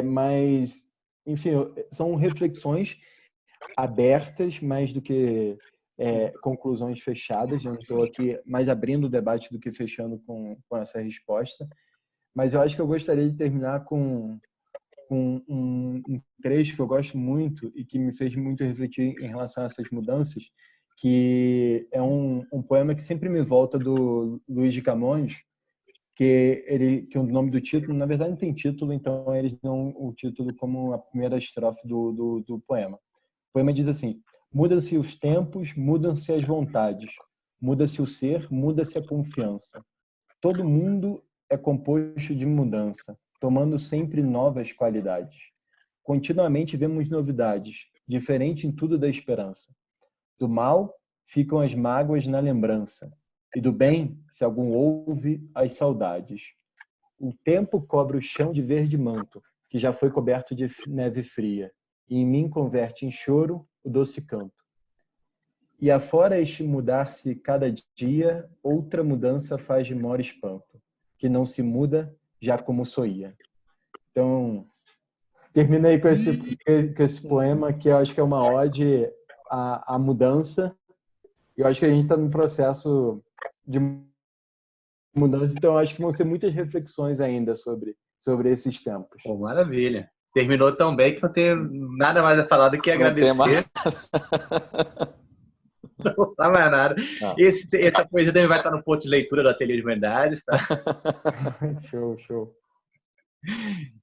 Mas, enfim, são reflexões abertas, mais do que conclusões fechadas. Eu não estou aqui mais abrindo o debate do que fechando com essa resposta. Mas eu acho que eu gostaria de terminar com um trecho que eu gosto muito e que me fez muito refletir em relação a essas mudanças, que é um poema que sempre me volta do Luís de Camões, que o nome do título, na verdade, não tem título, então eles dão o título como a primeira estrofe do poema. O poema diz assim: muda-se os tempos, mudam-se as vontades, muda-se o ser, muda-se a confiança. Todo mundo é composto de mudança, tomando sempre novas qualidades. Continuamente vemos novidades, diferente em tudo da esperança. Do mal ficam as mágoas na lembrança, e do bem, se algum houve, as saudades. O tempo cobre o chão de verde manto, que já foi coberto de neve fria, e em mim converte em choro o doce canto. E afora este mudar-se cada dia, outra mudança faz de maior espanto, que não se muda já como soía. Então, terminei com esse poema, que eu acho que é uma ode à mudança. Eu acho que a gente está num processo de mudança, então eu acho que vão ser muitas reflexões ainda sobre esses tempos. Pô, maravilha. Terminou tão bem que não tenho nada mais a falar do que agradecer. Não tá mais nada. Essa poesia também vai estar no ponto de leitura do Ateliê de Humanidades, tá? Show.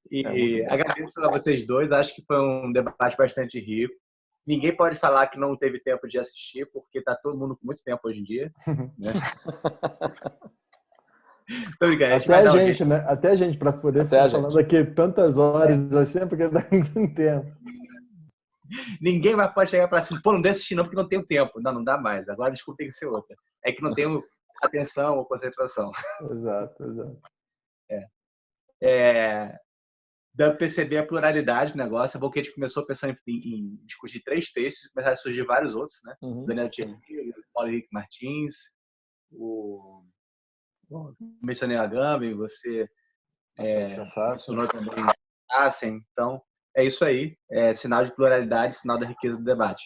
E agradeço a vocês dois. Acho que foi um debate bastante rico. Ninguém pode falar que não teve tempo de assistir, porque tá todo mundo com muito tempo hoje em dia. Né? Tô brincando, Até a gente, para poder estar falando aqui tantas horas assim, porque dá muito tempo. Ninguém mais pode chegar para assim, pô, não dê assistir não, porque não tenho tempo. Não dá mais. Agora, desculpa, tem que ser outra. É que não tenho atenção ou concentração. Exato. Dá para perceber a pluralidade do negócio. É bom que a gente começou pensando em discutir 3 textos, começaram a surgir vários outros, né? Daniel Thierry, Paulo Henrique Martins, mencionei a Agamben, você mencionou também Hassen. Então, é isso aí. É sinal de pluralidade, sinal da riqueza do debate.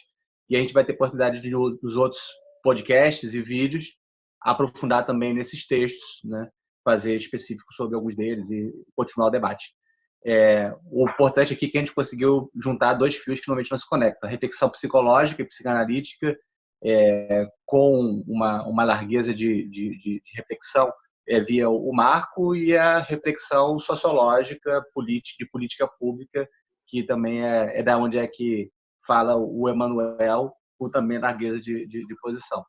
E a gente vai ter oportunidade de os outros podcasts e vídeos, aprofundar também nesses textos, né? Fazer específico sobre alguns deles e continuar o debate. O importante aqui é que a gente conseguiu juntar dois fios que normalmente não se conectam: a reflexão psicológica e psicanalítica, com uma largueza de reflexão via o Marco, e a reflexão sociológica de política pública, que também é da onde é que fala o Emanuel, com também largueza de posição.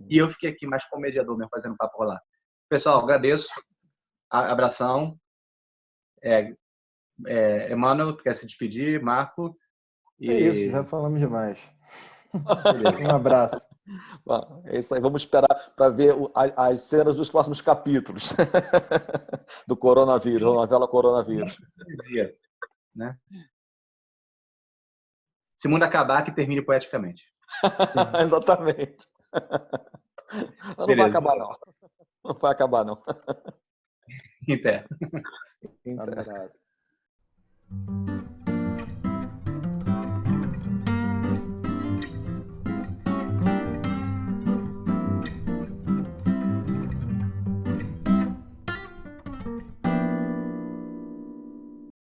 E eu fiquei aqui mais como mediador mesmo, fazendo papo rolar. Pessoal, agradeço. Abração. Emanuel, quer se despedir? Marco? É isso, já falamos demais. Um abraço. Bom, é isso aí. Vamos esperar para ver as cenas dos próximos capítulos do coronavírus, da novela Coronavírus. Né? Se o mundo acabar, que termine poeticamente. Exatamente. Não vai acabar, não. Não vai acabar, não. Em pé. Um abraço.